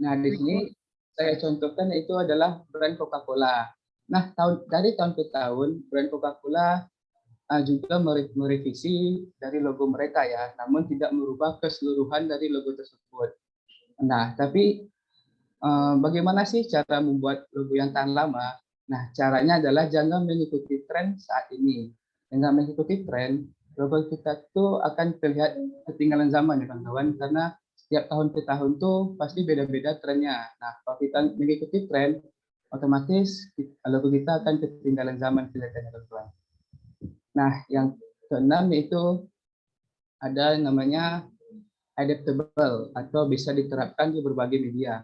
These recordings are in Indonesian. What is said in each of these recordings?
Nah, di sini saya contohkan itu adalah brand Coca-Cola. Nah, dari tahun ke tahun, brand Coca-Cola juga merevisi dari logo mereka ya, namun tidak merubah keseluruhan dari logo tersebut. Nah, tapi bagaimana sih cara membuat logo yang tahan lama? Nah, caranya adalah jangan mengikuti tren saat ini. Dengan mengikuti tren, logo kita tuh akan terlihat ketinggalan zaman ya kawan-kawan, karena setiap tahun ke tahun tuh pasti beda-beda trennya. Nah, kalau kita mengikuti tren, otomatis logo kita akan ketinggalan zaman kelihatannya kawan-kawan. Nah, yang keenam yaitu ada namanya adaptable atau bisa diterapkan di berbagai media.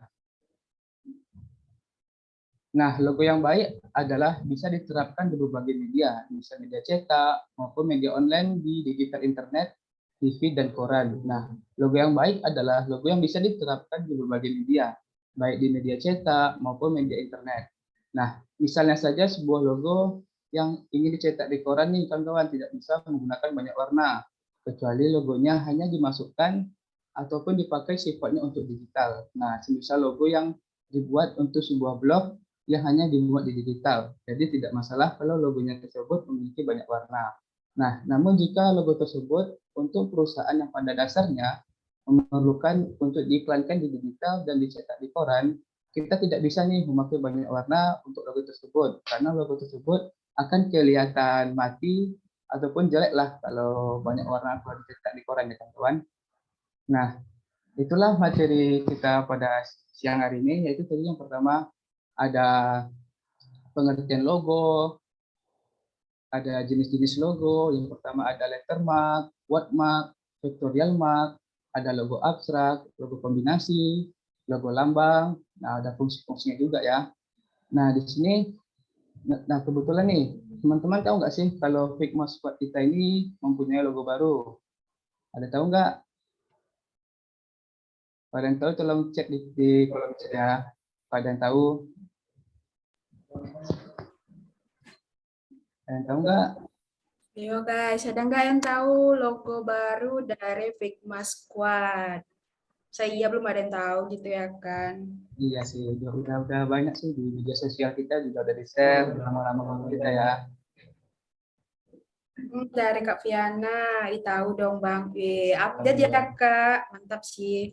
Nah, logo yang baik adalah bisa diterapkan di berbagai media, bisa media cetak maupun media online di digital internet, TV, dan koran. Nah, logo yang baik adalah logo yang bisa diterapkan di berbagai media, baik di media cetak maupun media internet. Nah, misalnya saja sebuah logo yang ingin dicetak di koran nih, kawan-kawan, tidak bisa menggunakan banyak warna, kecuali logonya hanya dimasukkan ataupun dipakai sifatnya untuk digital. Nah, semisal logo yang dibuat untuk sebuah blog yang hanya dimuat di digital. Jadi tidak masalah kalau logonya tersebut memiliki banyak warna. Nah, namun jika logo tersebut untuk perusahaan yang pada dasarnya memerlukan untuk diiklankan di digital dan dicetak di koran, kita tidak bisa nih memakai banyak warna untuk logo tersebut, karena logo tersebut akan kelihatan mati ataupun jelek lah kalau banyak warna kalau dicetak di koran ya kawan-kawan. Nah, itulah materi kita pada siang hari ini, yaitu tadi yang pertama ada pengertian logo, ada jenis-jenis logo. Yang pertama ada lettermark, wordmark, vectorial mark, ada logo abstrak, logo kombinasi, logo lambang. Nah, ada fungsi-fungsinya juga ya. Nah, di sini, nah kebetulan nih, teman-teman tahu nggak sih kalau Figma Squad kita ini mempunyai logo baru? Ada tahu nggak? Pada yang tahu tolong cek di kolom chat ya. Pada yang tahu? Ada yang tahu nggak? Yo guys, ada nggak yang tahu logo baru dari Figma Squad? Saya belum ada yang tahu gitu ya kan. Iya sih, udah banyak sih di media sosial kita juga udah di-share lama-lama kita ya. Dari Kak Viana, tahu dong Bang. Update ya Kak, mantap sih.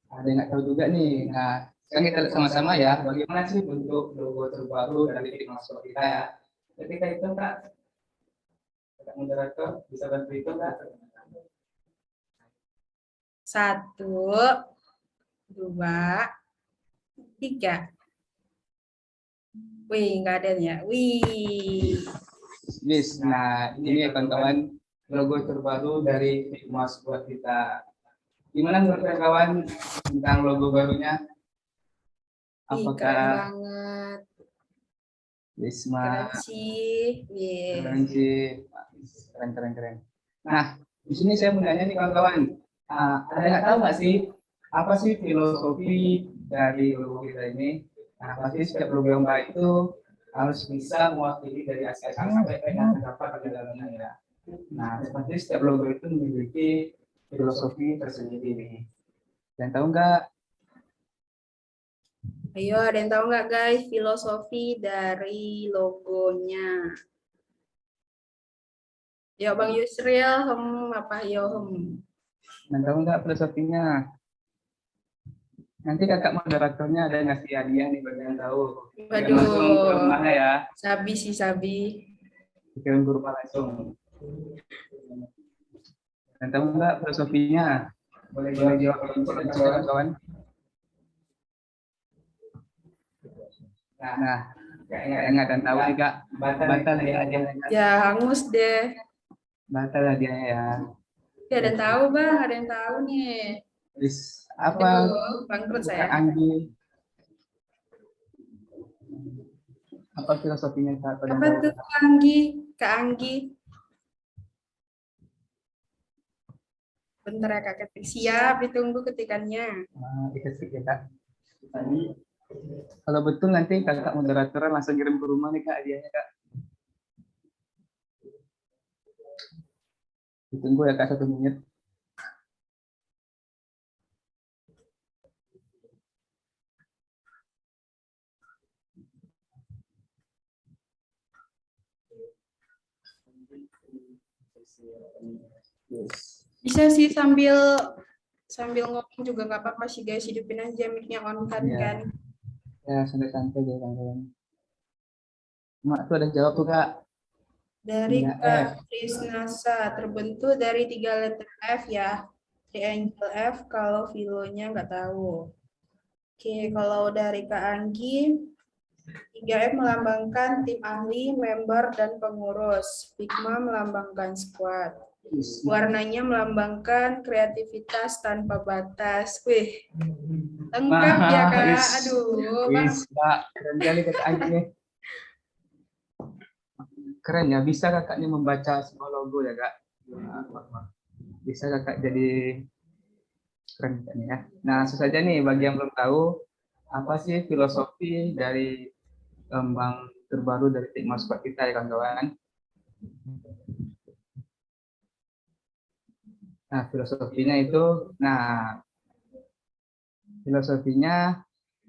Ada yang nggak tahu juga nih. Nah, sekarang kita lihat sama-sama ya, bagaimana sih bentuk logo terbaru dari Figma Squad kita ya. Ketika itu Kak, Kak moderator bisa bantu itu Kak? 1, 2, 3. Wih, nggak ada ya. Wih. Yes, nah ini ya kawan-kawan logo terbaru dari Figma Squad kita. Gimana menurut kawan tentang logo barunya? Wih, Apakah keren banget. Wisma Keren sih. keren sih, keren keren keren. Nah, di sini saya mau nanya nih kawan-kawan, ada nggak tahu nggak sih apa sih filosofi dari logo kita ini? Nah, pasti setiap logo yang baik itu harus bisa mewakili dari aspek aspek yang terdapat di dalamnya ya. Nah, seperti setiap logo itu memiliki filosofi tersendiri. Dan tahu nggak? Ayo, ada yang tahu nggak guys filosofi dari logonya? Yo Bang Yusril, apa yo Dan tahu nggak filosofinya? Nanti kakak moderatornya ada yang ngasih hadiah nih bagi yang tahu. Langsung ke Waduh, rumahnya ya. sabi sih sabi. Kirim ke rumah langsung. Dan tahu nggak filosofinya? Boleh jawab kawan-kawan. Nah, kayaknya nggak ada yang tahu nih kak. Batal ya hadiahnya. Ya hangus deh. Batal hadiahnya ya. Ya ada yang tahu bang, ada yang tahu nih. Terus apa? Aduh, bangkrut Kak saya. Anggi. Apa filosofinya kak? Apa tuh Kak Anggi? Kak Anggi. Bentar ya Kak ketik. Siap, ditunggu ketikannya. Dikasih ya kak. Kalau betul nanti kakak moderator langsung kirim ke rumah nih kak hadiahnya kak. Ditunggu ya kak 1 menit. Yes. Bisa sih sambil ngomong juga nggak apa-apa sih guys, hidupin aja mic-nya on kan Iya. kan. Ya, santai-santai aja kawan-kawan. Mak tuh ada jawab tuh Kak. Dari 3F. Kak Krisnasa, terbentuk dari 3 letter F ya. Triangle F kalau filonya nggak tahu. Oke, kalau dari Kak Anggi, 3F melambangkan tim ahli, member, dan pengurus. Figma melambangkan squad. Warnanya melambangkan kreativitas tanpa batas. Wih, lengkap ya Kak. Aduh, Bang. Kak, keren kali Kak Anggi nih. Keren ya, bisa kakaknya membaca semua logo ya Kak. Bisa kakak jadi keren kan ya. Nah, langsung saja nih bagi yang belum tahu apa sih filosofi dari bank terbaru dari Figma Squad kita ya kawan-kawan. Nah, filosofinya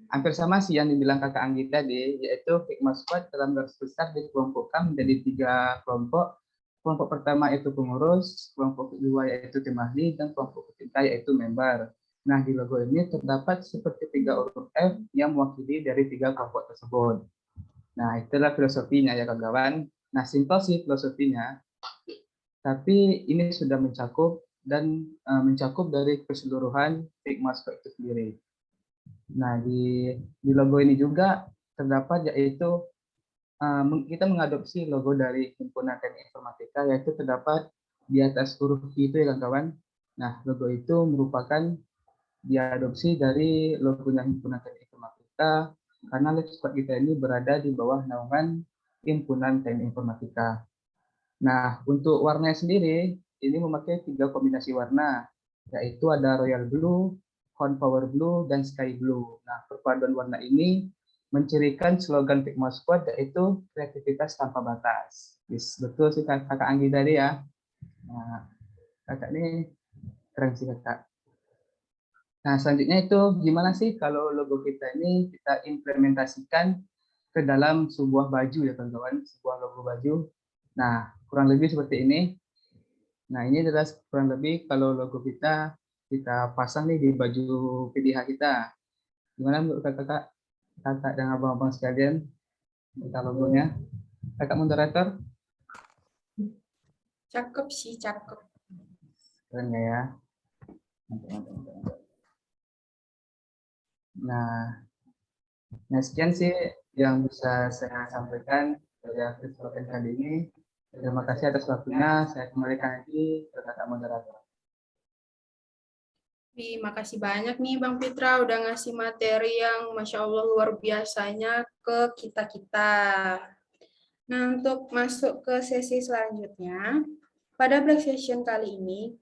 hampir sama sih yang dibilang kakak Anggi tadi, yaitu Figma Squad dalam garis besar dikelompokkan menjadi 3 kelompok. Kelompok pertama itu pengurus, kelompok kedua yaitu tim ahli, dan kelompok ketiga yaitu member. Nah, di logo ini terdapat seperti 3 huruf F yang mewakili dari 3 kelompok tersebut. Nah, itulah filosofinya ya kawan-kawan. Nah, simpel sih filosofinya, tapi ini sudah mencakup dari keseluruhan Figma Squad itu sendiri. Nah, di logo ini juga terdapat yaitu kita mengadopsi logo dari Himpunan Teknik Informatika, yaitu terdapat di atas huruf I itu ya kawan-kawan. Nah, logo itu merupakan diadopsi dari logonya Himpunan Teknik Informatika karena Lab Squad kita ini berada di bawah naungan Himpunan Teknik Informatika. Nah, untuk warnanya sendiri ini memakai 3 kombinasi warna, yaitu ada Royal Blue, Corn Power Blue, dan Sky Blue. Nah, perpaduan warna ini mencirikan slogan Figma Squad, yaitu kreativitas tanpa batas. Yes, betul sih kakak Anggi tadi ya. Nah, kakak ini keren sih kakak. Nah, selanjutnya itu gimana sih kalau logo kita ini kita implementasikan ke dalam sebuah baju ya kawan-kawan, sebuah logo baju. Nah, kurang lebih seperti ini. Nah, ini adalah kurang lebih kalau logo kita pasang nih di baju PDH kita. Gimana menurut kakak dan abang-abang sekalian kita logonya? Kakak moderator, Cakep sih, cakep. keren nggak ya? Nah, sekian sih yang bisa saya sampaikan dari aktif kali ini. Terima kasih atas waktunya. Saya kembalikan lagi ke kakak moderator. Terima kasih banyak nih Bang Fitra udah ngasih materi yang Masya Allah luar biasanya ke kita-kita. Nah, untuk masuk ke sesi selanjutnya, pada break session kali ini,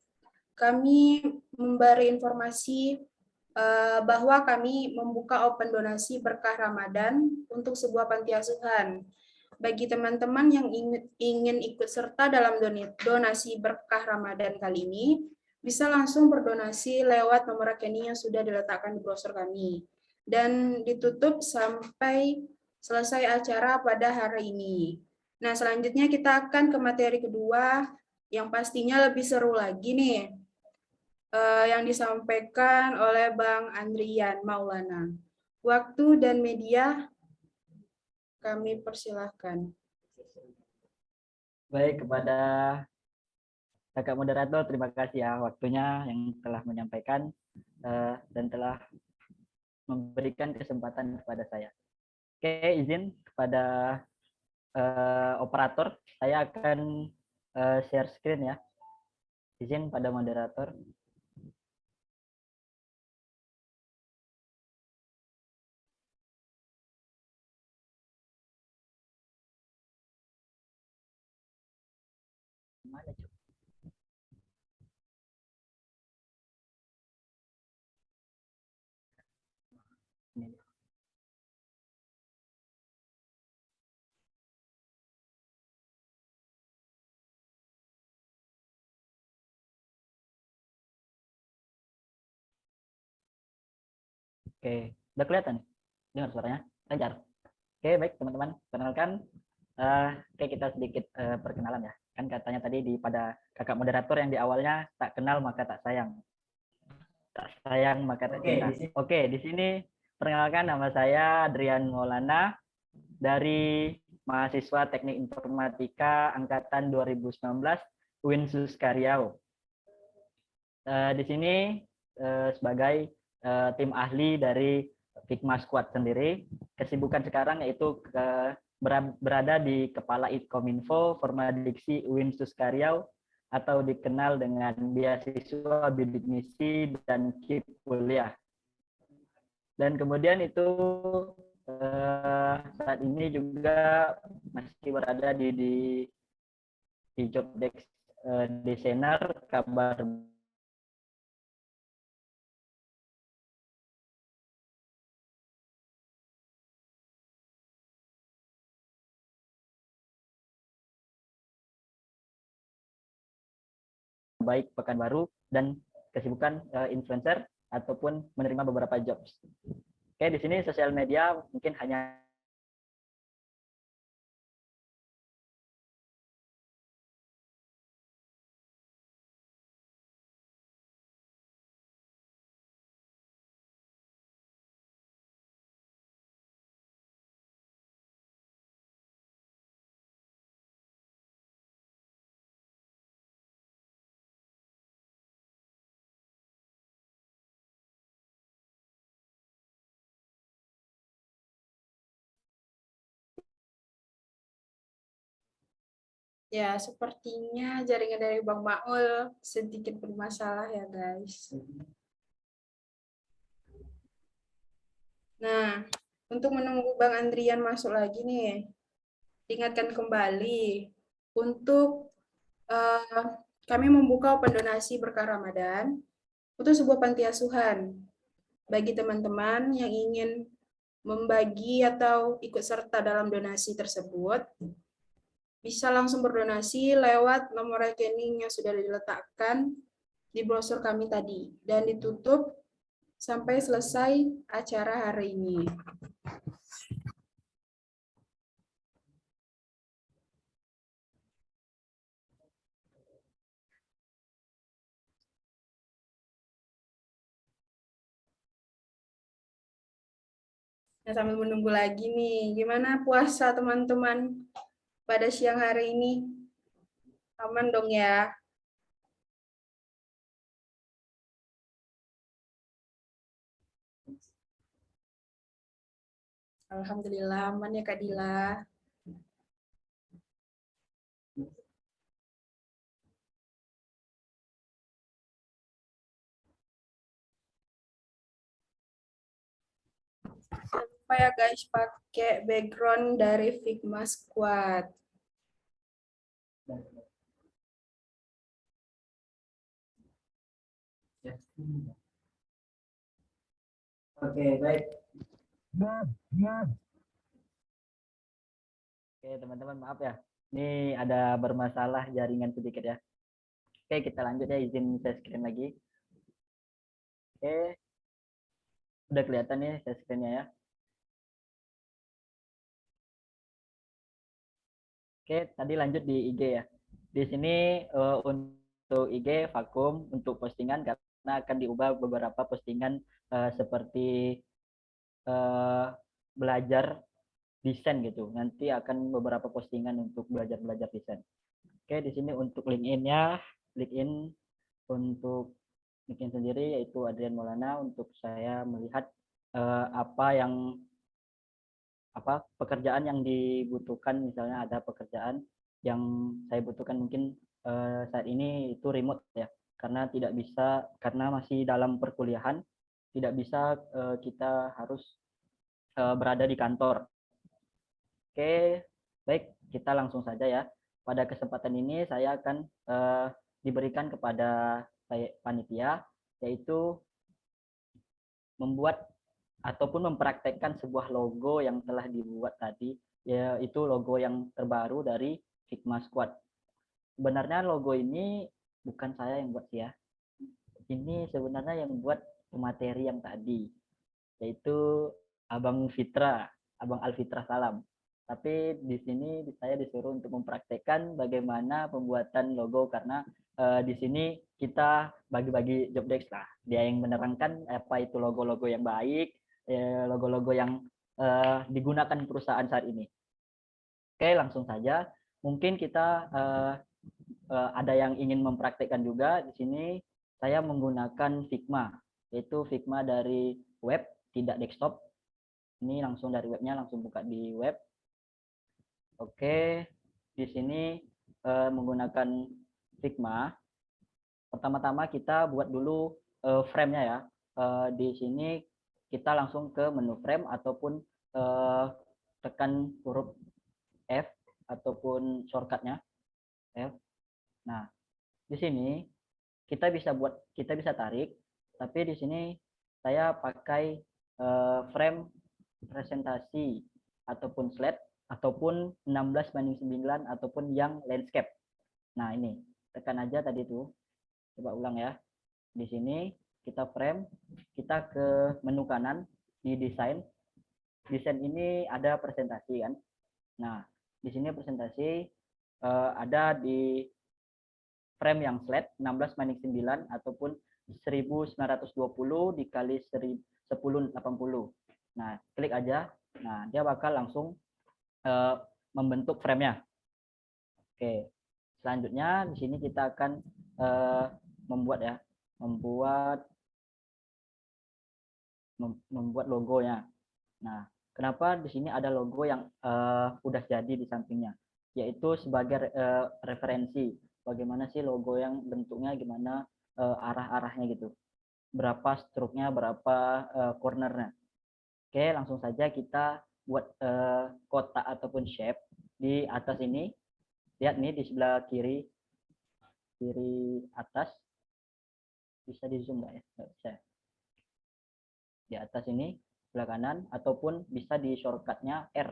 kami memberi informasi bahwa kami membuka open donasi berkah Ramadan untuk sebuah panti asuhan. Bagi teman-teman yang ingin ikut serta dalam donasi berkah Ramadan kali ini, bisa langsung berdonasi lewat nomor rekening yang sudah diletakkan di brosur kami. Dan ditutup sampai selesai acara pada hari ini. Nah, selanjutnya kita akan ke materi kedua yang pastinya lebih seru lagi nih, yang disampaikan oleh Bang Andrian Maulana. Waktu dan media kami persilahkan. Baik, kepada kakak moderator, terima kasih ya waktunya yang telah menyampaikan dan telah memberikan kesempatan kepada saya. Oke, izin kepada operator, saya akan share screen ya. Izin pada moderator. Mana, Cuk? Ini. Oke, udah kelihatan? Dengar suaranya? Lancar? Oke, baik teman-teman. Perkenalkan, oke kita sedikit perkenalan ya. Kan katanya tadi pada kakak moderator yang di awalnya tak kenal maka tak sayang. Tak sayang maka tak cinta. Oke, di sini perkenalkan nama saya Adrian Maulana dari mahasiswa Teknik Informatika angkatan 2019 Winsus Karyau. Di sini sebagai tim ahli dari Figma Squad sendiri. Kesibukan sekarang yaitu berada di Kepala Itkominfo Formadiksi Winsus Karyau atau dikenal dengan beasiswa bidik misi dan KIP kuliah. Dan kemudian itu saat ini juga masih berada di job desk desainer kabar baik Pekanbaru dan kesibukan influencer ataupun menerima beberapa jobs. Oke, di sini sosial media mungkin hanya Ya, sepertinya jaringan dari Bang Maul sedikit bermasalah ya, guys. Nah, untuk menunggu Bang Andrian masuk lagi nih, ingatkan kembali untuk kami membuka open donasi berkah Ramadan untuk sebuah panti asuhan. Bagi teman-teman yang ingin membagi atau ikut serta dalam donasi tersebut, bisa langsung berdonasi lewat nomor rekening yang sudah diletakkan di brosur kami tadi dan ditutup sampai selesai acara hari ini. Nah, sambil menunggu lagi nih, gimana puasa teman-teman pada siang hari ini? Aman dong ya? Alhamdulillah aman ya Kak Dila. Jangan lupa ya guys, pakai background dari Figma Squad. Oke, baik. Oke, teman-teman, maaf ya. Ini ada bermasalah jaringan sedikit ya. Oke, kita lanjut ya, izin share screen lagi. Oke. Udah kelihatan nih share screen-nya ya. Oke, tadi lanjut di IG ya. Di sini untuk IG vakum untuk postingan karena akan diubah beberapa postingan seperti belajar desain gitu. Nanti akan beberapa postingan untuk belajar desain. Oke, di sini untuk LinkedIn-nya, LinkedIn untuk LinkedIn sendiri yaitu Adrian Maulana untuk saya melihat pekerjaan yang dibutuhkan, misalnya ada pekerjaan yang saya butuhkan mungkin saat ini itu remote ya, karena tidak bisa, karena masih dalam perkuliahan, tidak bisa kita harus berada di kantor. Oke, baik, kita langsung saja ya. Pada kesempatan ini saya akan diberikan kepada panitia, yaitu membuat ataupun mempraktekkan sebuah logo yang telah dibuat tadi, yaitu logo yang terbaru dari Figma Squad. Sebenarnya logo ini bukan saya yang buat ya. Ini sebenarnya yang buat pemateri yang tadi, yaitu Abang Fitra, Abang Alfitra Salam. Tapi di sini saya disuruh untuk mempraktekkan bagaimana pembuatan logo karena di sini kita bagi-bagi job desk lah. Dia yang menerangkan apa itu logo-logo yang baik, logo-logo yang digunakan perusahaan saat ini. Oke, langsung saja. Mungkin kita ada yang ingin mempraktekkan juga. Di sini saya menggunakan Figma, yaitu Figma dari web, tidak desktop. Ini langsung dari webnya, langsung buka di web. Oke, di sini menggunakan Figma. Pertama-tama kita buat dulu frame-nya ya. Di sini kita langsung ke menu frame ataupun tekan huruf F ataupun shortcut-nya F. Nah, di sini kita bisa tarik, tapi di sini saya pakai frame presentasi ataupun slide ataupun 16:9 ataupun yang landscape. Nah, ini tekan aja tadi tuh. Coba ulang ya. Di sini kita frame, kita ke menu kanan di desain. Desain ini ada presentasi kan. Nah, di sini presentasi ada di frame yang slide 16:9 ataupun 1920 dikali 1080. Nah, klik aja. Nah, dia bakal langsung membentuk frame-nya. Oke. Selanjutnya di sini kita akan membuat logonya. Nah, kenapa di sini ada logo yang udah jadi di sampingnya? Yaitu sebagai referensi. Bagaimana sih logo yang bentuknya gimana, arah-arahnya gitu. Berapa stroke-nya, berapa corner-nya. Oke, langsung saja kita buat kotak ataupun shape di atas ini. Lihat nih di sebelah kiri atas. Bisa di zoom nggak ya? Nggak bisa. Di atas ini sebelah kanan ataupun bisa di shortcut-nya R.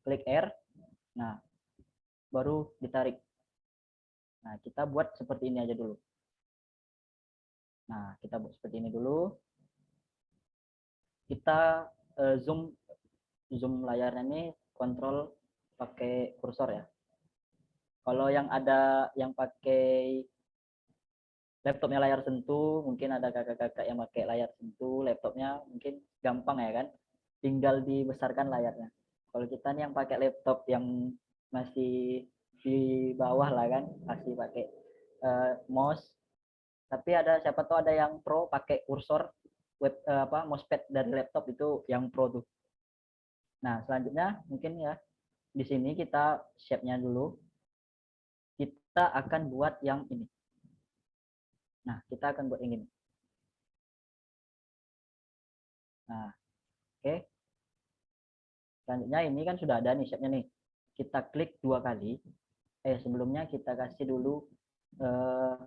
Klik R. Nah, baru ditarik. Nah, kita buat seperti ini aja dulu. Nah, kita buat seperti ini dulu. Kita zoom layarnya ini kontrol pakai kursor ya. Kalau yang ada yang pakai laptopnya layar sentuh, mungkin ada kakak-kakak yang pakai layar sentuh, laptopnya mungkin gampang ya kan, tinggal dibesarkan layarnya. Kalau kita nih yang pakai laptop yang masih di bawah lah kan, masih pakai mouse, tapi ada siapa tahu ada yang pro pakai kursor mousepad dari laptop itu yang pro tuh. Nah, selanjutnya mungkin ya di sini kita shape-nya dulu. Kita akan buat yang ini. Nah, kita akan buat yang ini. Nah, oke. Selanjutnya ini kan sudah ada nih shape-nya nih. Kita klik 2 kali. Sebelumnya kita kasih dulu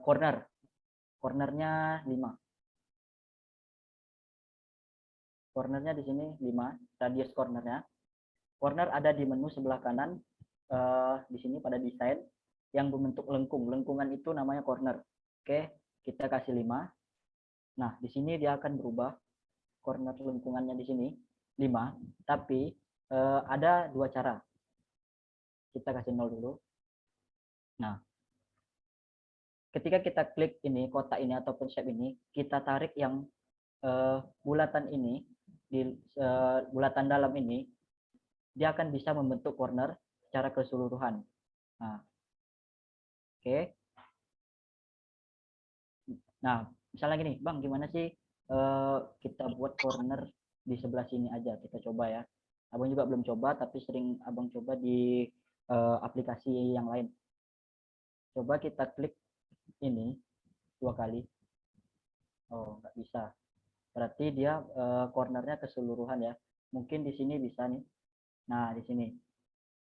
corner. Cornernya 5. Cornernya di sini 5, radius cornernya. Corner ada di menu sebelah kanan, di sini pada desain, yang berbentuk lengkung. Lengkungan itu namanya corner. Oke, kita kasih 5. Nah, di sini dia akan berubah. Corner lengkungannya di sini 5, tapi ada 2 cara. Kita kasih 0 dulu. Nah, ketika kita klik ini, kotak ini ataupun shape ini, kita tarik yang bulatan ini, di bulatan dalam ini, dia akan bisa membentuk corner secara keseluruhan. Nah, oke. Nah, misalnya gini, Bang, gimana sih kita buat corner di sebelah sini aja? Kita coba ya. Abang juga belum coba, tapi sering Abang coba di aplikasi yang lain. Coba kita klik ini 2 kali. Oh, nggak bisa. Berarti dia cornernya keseluruhan ya. Mungkin di sini bisa nih. Nah, di sini.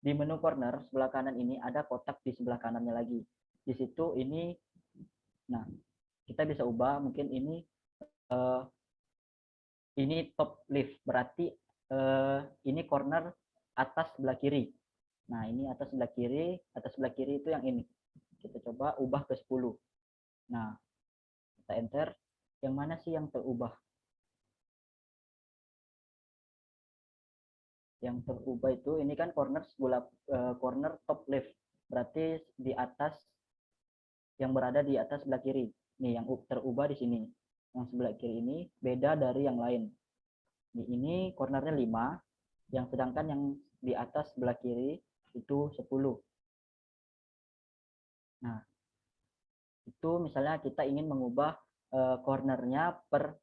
Di menu corner sebelah kanan ini ada kotak di sebelah kanannya lagi. Di situ ini, nah kita bisa ubah. Mungkin ini top left. Berarti ini corner atas sebelah kiri. Nah, ini atas sebelah kiri itu yang ini. Kita coba ubah ke 10. Nah, kita enter. Yang mana sih yang terubah? yang terubah itu ini kan corner corner top left, berarti di atas, yang berada di atas sebelah kiri. Nih yang terubah di sini. Yang sebelah kiri ini beda dari yang lain. Ini cornernya 5, yang sedangkan yang di atas sebelah kiri itu 10. Nah, itu misalnya kita ingin mengubah cornernya per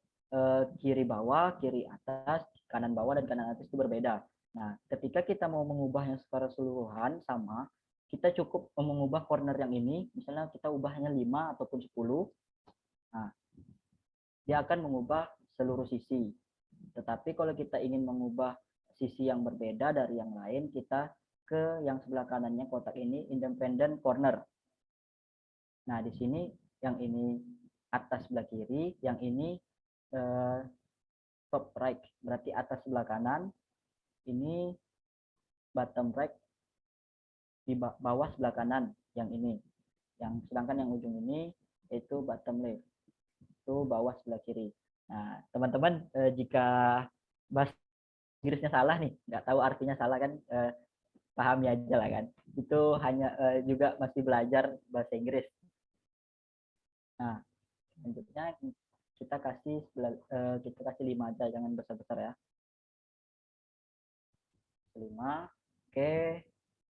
kiri bawah, kiri atas, kanan bawah, dan kanan atas itu berbeda. Nah, ketika kita mau mengubahnya secara keseluruhan sama, kita cukup mengubah corner yang ini, misalnya kita ubahnya 5 ataupun 10. Nah, dia akan mengubah seluruh sisi. Tetapi kalau kita ingin mengubah sisi yang berbeda dari yang lain, kita ke yang sebelah kanannya kotak ini, independent corner. Nah, di sini yang ini atas sebelah kiri, yang ini top right, berarti atas sebelah kanan, ini bottom right, di bawah sebelah kanan, yang ini. Yang sedangkan yang ujung ini itu bottom left, itu bawah sebelah kiri. Nah, teman-teman jika bahasa Inggrisnya salah nih, nggak tahu artinya salah kan, pahami aja lah kan. Itu hanya juga masih belajar bahasa Inggris. Nah, selanjutnya kita kasih 5 aja, jangan besar-besar ya. 5. Oke,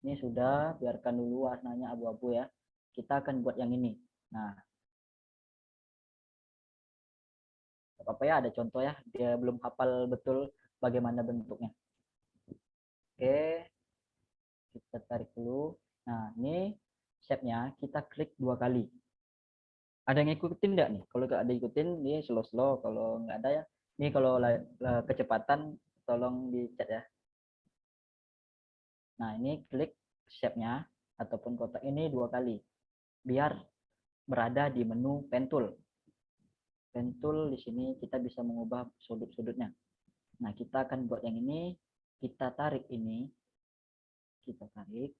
ini sudah, biarkan dulu warnanya abu-abu ya. Kita akan buat yang ini. Nah, apa ya, ada contoh ya, dia belum hafal betul bagaimana bentuknya. Oke, kita tarik dulu. Nah, ini shape-nya kita klik 2 kali. Ada yang ngikutin nggak nih? Kalau nggak ada ikutin, ini slow-slow. Kalau nggak ada ya, ini kalau kecepatan tolong di chat ya. Nah, ini klik shape-nya ataupun kotak ini 2 kali. Biar berada di menu pen tool. Pen tool di sini kita bisa mengubah sudut-sudutnya. Nah, kita akan buat yang ini. Kita tarik ini. Kita tarik.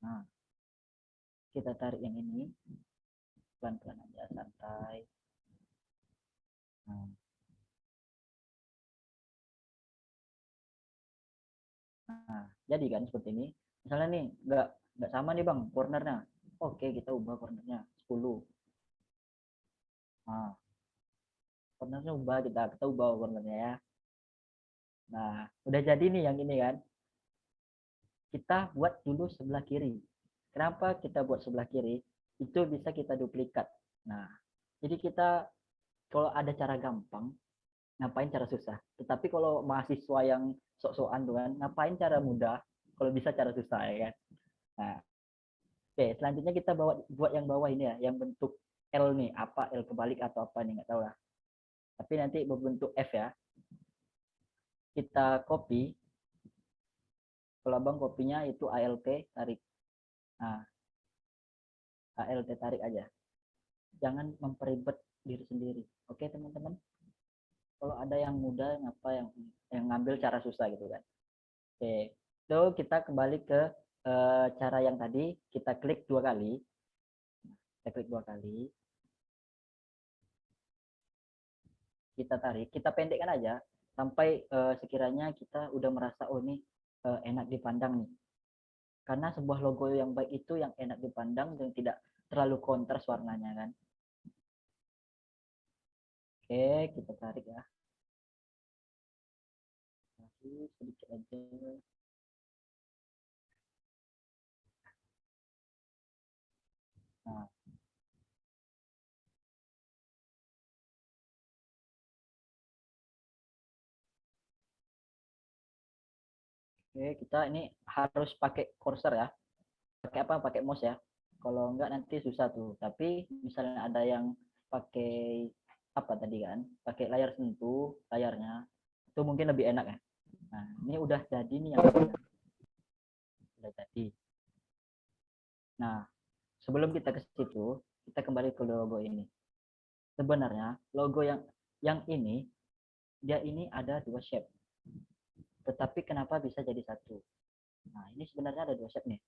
Nah, kita tarik yang ini. Pelan-pelan aja, santai. Nah, jadi kan seperti ini. Misalnya nih, nggak sama nih bang, cornernya. Oke, kita ubah cornernya 10. Nah, cornernya ubah, kita ubah cornernya ya. Nah, udah jadi nih yang ini kan. Kita buat dulu sebelah kiri. Kenapa kita buat sebelah kiri? Itu bisa kita duplikat. Nah, jadi kita kalau ada cara gampang, ngapain cara susah. Tetapi kalau mahasiswa yang sok-sokan tuh kan, ngapain cara mudah, kalau bisa cara susah ya kan. Nah, oke, selanjutnya kita buat yang bawah ini ya, yang bentuk L nih, apa L kebalik atau apa nih, nggak tahu lah. Tapi nanti berbentuk F ya. Kita copy. Kalau abang kopinya itu ALT tarik. Nah, ALT tarik aja. Jangan memperibet diri sendiri. Oke teman-teman. Kalau ada yang mudah, yang ngambil cara susah gitu kan. Oke, itu kita kembali ke cara yang tadi. Kita klik 2 kali. Kita klik 2 kali. Kita tarik. Kita pendekkan aja sampai sekiranya kita udah merasa oh ini enak dipandang nih. Karena sebuah logo yang baik itu yang enak dipandang dan tidak terlalu kontras warnanya kan. Oke, kita tarik ya. Masih sedikit aja. Nah. Oke, kita ini harus pakai cursor ya. Pakai apa? Pakai mouse ya. Kalau enggak nanti susah tuh. Tapi misalnya ada yang pakai apa tadi kan? Pakai layar sentuh layarnya. Itu mungkin lebih enak ya. Nah, ini udah jadi nih yang mana? Udah jadi. Nah, sebelum kita ke situ, kita kembali ke logo ini. Sebenarnya logo yang ini dia ini ada 2 shape. Tetapi kenapa bisa jadi satu? Nah, ini sebenarnya ada 2 shape nih.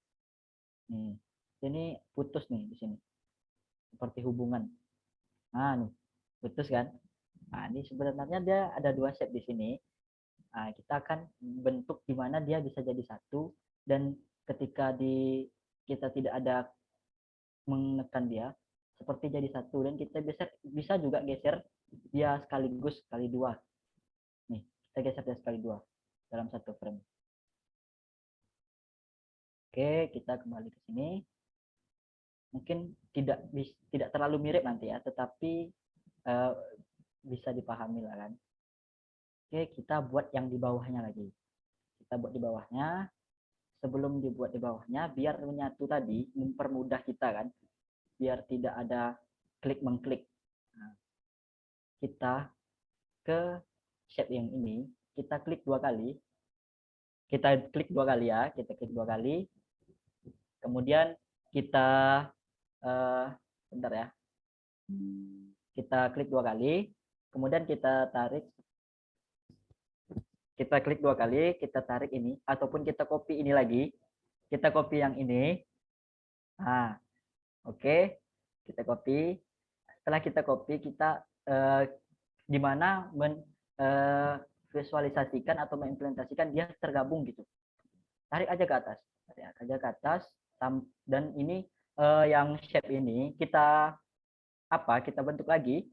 Nih, ini putus nih di sini. Seperti hubungan. Nah, nih, putus kan? Nah, ini sebenarnya dia ada 2 shape di sini. Nah, kita akan bentuk di mana dia bisa jadi satu, dan ketika kita tidak ada menekan dia, seperti jadi satu, dan kita bisa juga geser dia sekaligus kali dua. Nih, kita geser dia sekali dua dalam satu frame. Oke, kita kembali ke sini. Mungkin tidak terlalu mirip nanti ya, tetapi bisa dipahami lah kan. Oke, kita buat yang di bawahnya lagi. Kita buat di bawahnya. Sebelum dibuat di bawahnya, biar menyatu tadi, mempermudah kita kan, biar tidak ada klik-mengklik. Nah, kita ke shape yang ini, kita klik dua kali. Kita klik dua kali ya, kita klik dua kali. Kemudian kita, bentar ya. Kita klik dua kali, kemudian kita tarik. Kita klik dua kali, kita tarik ini, ataupun kita copy ini lagi. Kita copy yang ini. Nah, oke. Kita copy. Setelah kita copy, kita gimana visualisasikan atau mengimplementasikan dia tergabung gitu. Tarik aja ke atas. Tarik aja ke atas. Dan ini yang shape ini kita bentuk lagi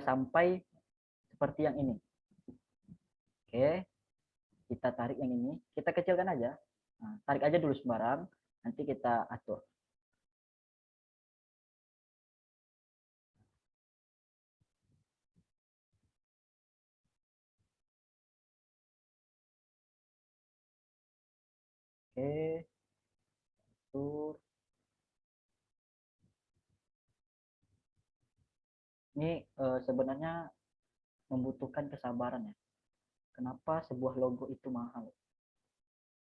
sampai seperti yang ini. Oke, kita tarik yang ini, kita kecilkan aja. Nah, tarik aja dulu sembarang, nanti kita atur. Oke, atur. Ini sebenarnya membutuhkan kesabaran ya. Kenapa sebuah logo itu mahal?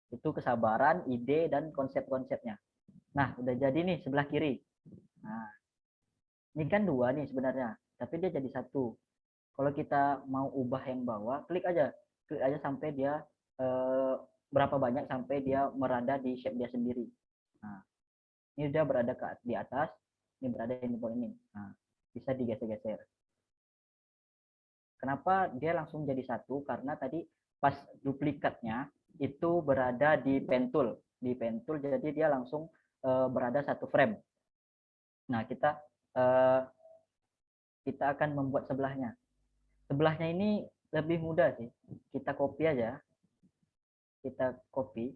Itu kesabaran, ide, dan konsep-konsepnya. Nah, udah jadi nih sebelah kiri. Nah, ini kan dua nih sebenarnya, tapi dia jadi satu. Kalau kita mau ubah yang bawah, klik aja sampai dia berapa banyak sampai dia merada di shape dia sendiri. Nah, ini dia berada di atas, ini berada di bawah ini. Nah, bisa digeser-geser. Kenapa dia langsung jadi satu? Karena tadi pas duplikatnya itu berada di pen tool, jadi dia langsung berada satu frame. Nah, kita akan membuat sebelahnya. Sebelahnya ini lebih mudah sih. Kita copy aja. Kita copy.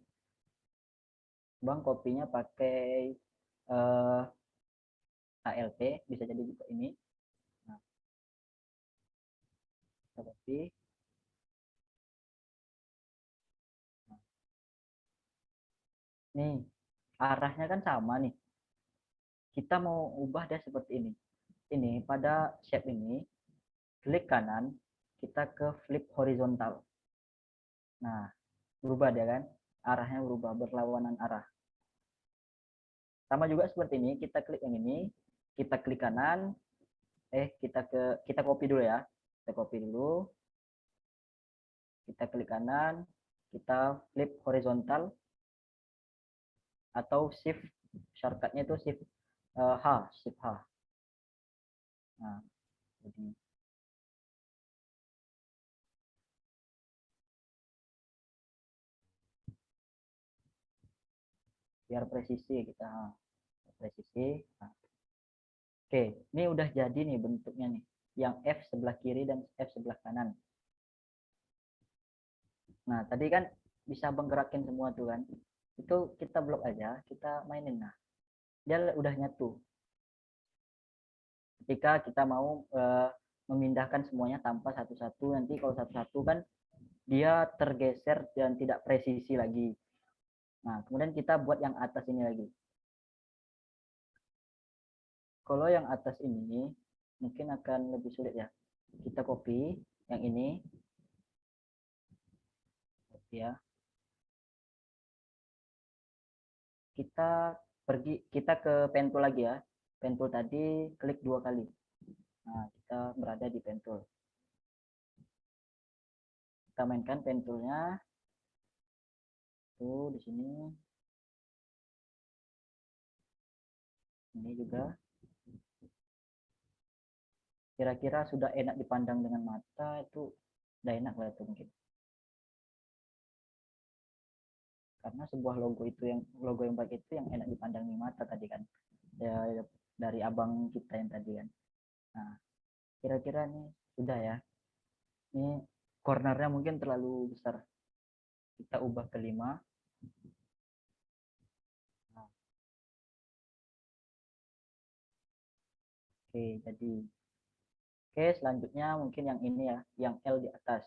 Bang, kopinya pakai ALT, bisa jadi juga ini. Nah, kita copy. Nah, nih, arahnya kan sama nih. Kita mau ubah dia seperti ini. Ini pada shape ini, klik kanan, kita ke flip horizontal. Nah, berubah dia kan? Arahnya berubah, berlawanan arah. Sama juga seperti ini, kita klik yang ini, kita klik kanan, kita copy dulu ya. Kita copy dulu. Kita klik kanan, kita flip horizontal, atau shift, shortcutnya itu shift shift H. Nah, jadi biar presisi kita presisi. Nah, oke, ini udah jadi nih bentuknya nih, yang F sebelah kiri dan F sebelah kanan. Nah, tadi kan bisa menggerakin semua tuh kan, itu kita blok aja, kita mainin. Nah, dia udah nyatu. Ketika kita mau memindahkan semuanya tanpa satu-satu, nanti kalau satu-satu kan dia tergeser dan tidak presisi lagi. Nah, kemudian kita buat yang atas ini lagi. Kalau yang atas ini mungkin akan lebih sulit ya. Kita copy yang ini. Ya. Kita ke pen tool lagi ya. Pen tool tadi klik dua kali. Nah, kita berada di pen tool. Kita mainkan pen toolnya. Tuh di sini. Ini juga. Kira-kira sudah enak dipandang dengan mata, itu udah enak lah itu mungkin. karena sebuah logo yang baik itu yang enak dipandang di mata tadi kan, ya, dari abang kita yang tadi kan. Nah, kira-kira nih sudah ya, ini cornernya mungkin terlalu besar, kita ubah ke 5. Nah, oke, jadi oke, selanjutnya mungkin yang ini ya, yang L di atas.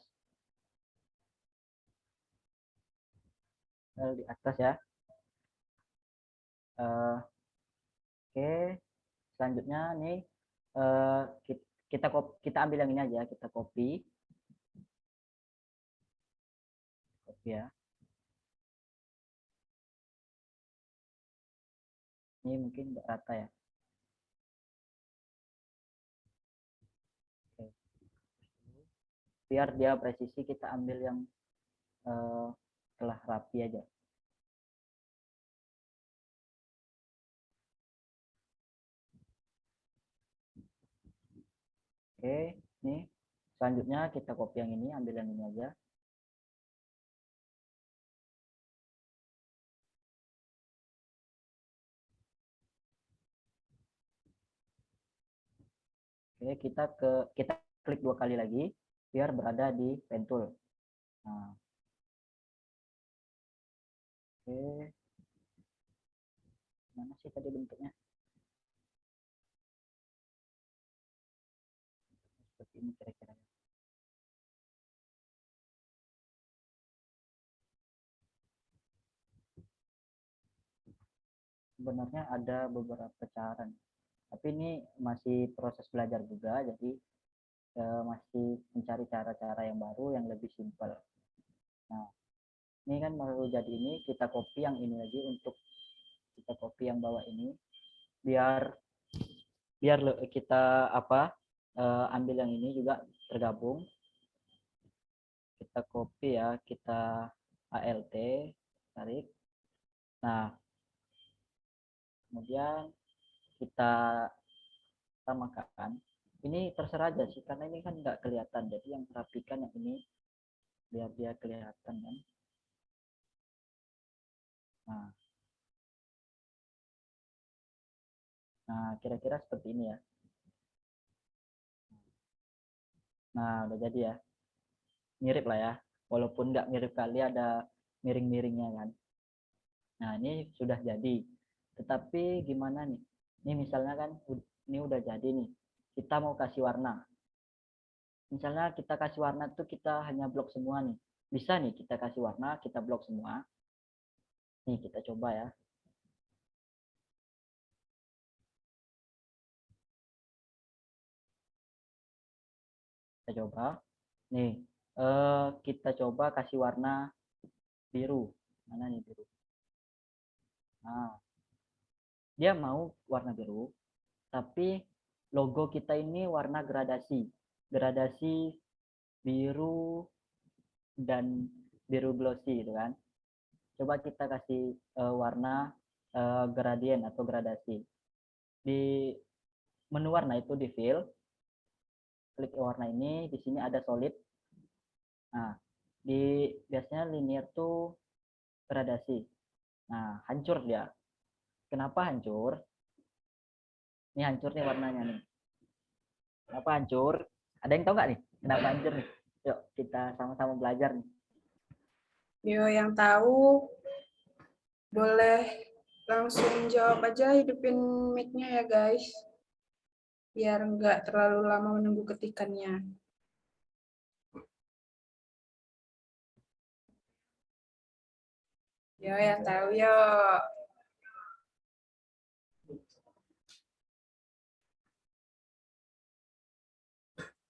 L di atas ya. Oke, selanjutnya nih kita ambil yang ini aja, kita copy ya. Ini mungkin nggak rata ya. Oke. Biar dia presisi, kita ambil yang telah rapi aja. Oke, nih selanjutnya kita copy yang ini, ambil yang ini aja. Oke, kita klik 2 kali lagi biar berada di pen tool. Nah, oke, mana sih tadi bentuknya? Seperti ini kira-kira. Sebenarnya ada beberapa cara, tapi ini masih proses belajar juga, jadi masih mencari cara-cara yang baru yang lebih simpel. Nah, ini kan baru jadi, ini kita copy yang ini lagi, untuk kita copy yang bawah ini biar kita ambil yang ini juga tergabung. Kita copy ya, kita ALT tarik. Nah, kemudian kita samakan. Ini terserah aja sih, karena ini kan nggak kelihatan, jadi yang rapikan yang ini biar dia kelihatan kan. Nah, kira-kira seperti ini ya. Nah, udah jadi ya. Mirip lah ya, walaupun nggak mirip kali, ada miring-miringnya kan. Nah, ini sudah jadi. Tetapi gimana nih? Ini misalnya kan, ini udah jadi nih. Kita mau kasih warna. Misalnya kita kasih warna tuh kita hanya blok semua nih. Bisa nih kita kasih warna, kita blok semua. Nih kita coba ya. Kita coba. Nih, kita coba kasih warna biru. Mana nih biru? Nah, dia mau warna biru, tapi logo kita ini warna gradasi. Gradasi biru dan biru glossy gitu kan. Coba kita kasih warna gradien atau gradasi. Di menu warna itu di fill, klik warna ini, di sini ada solid. Nah, biasanya linear tuh gradasi. Nah, hancur dia. Kenapa hancur? Ini hancur nih warnanya nih. Kenapa hancur? Ada yang tahu nggak nih? Kenapa hancur nih? Yuk kita sama-sama belajar nih. Yo, yang tahu boleh langsung jawab aja, hidupin mic-nya ya guys. Biar nggak terlalu lama menunggu ketikannya. Yo, yang tahu yo.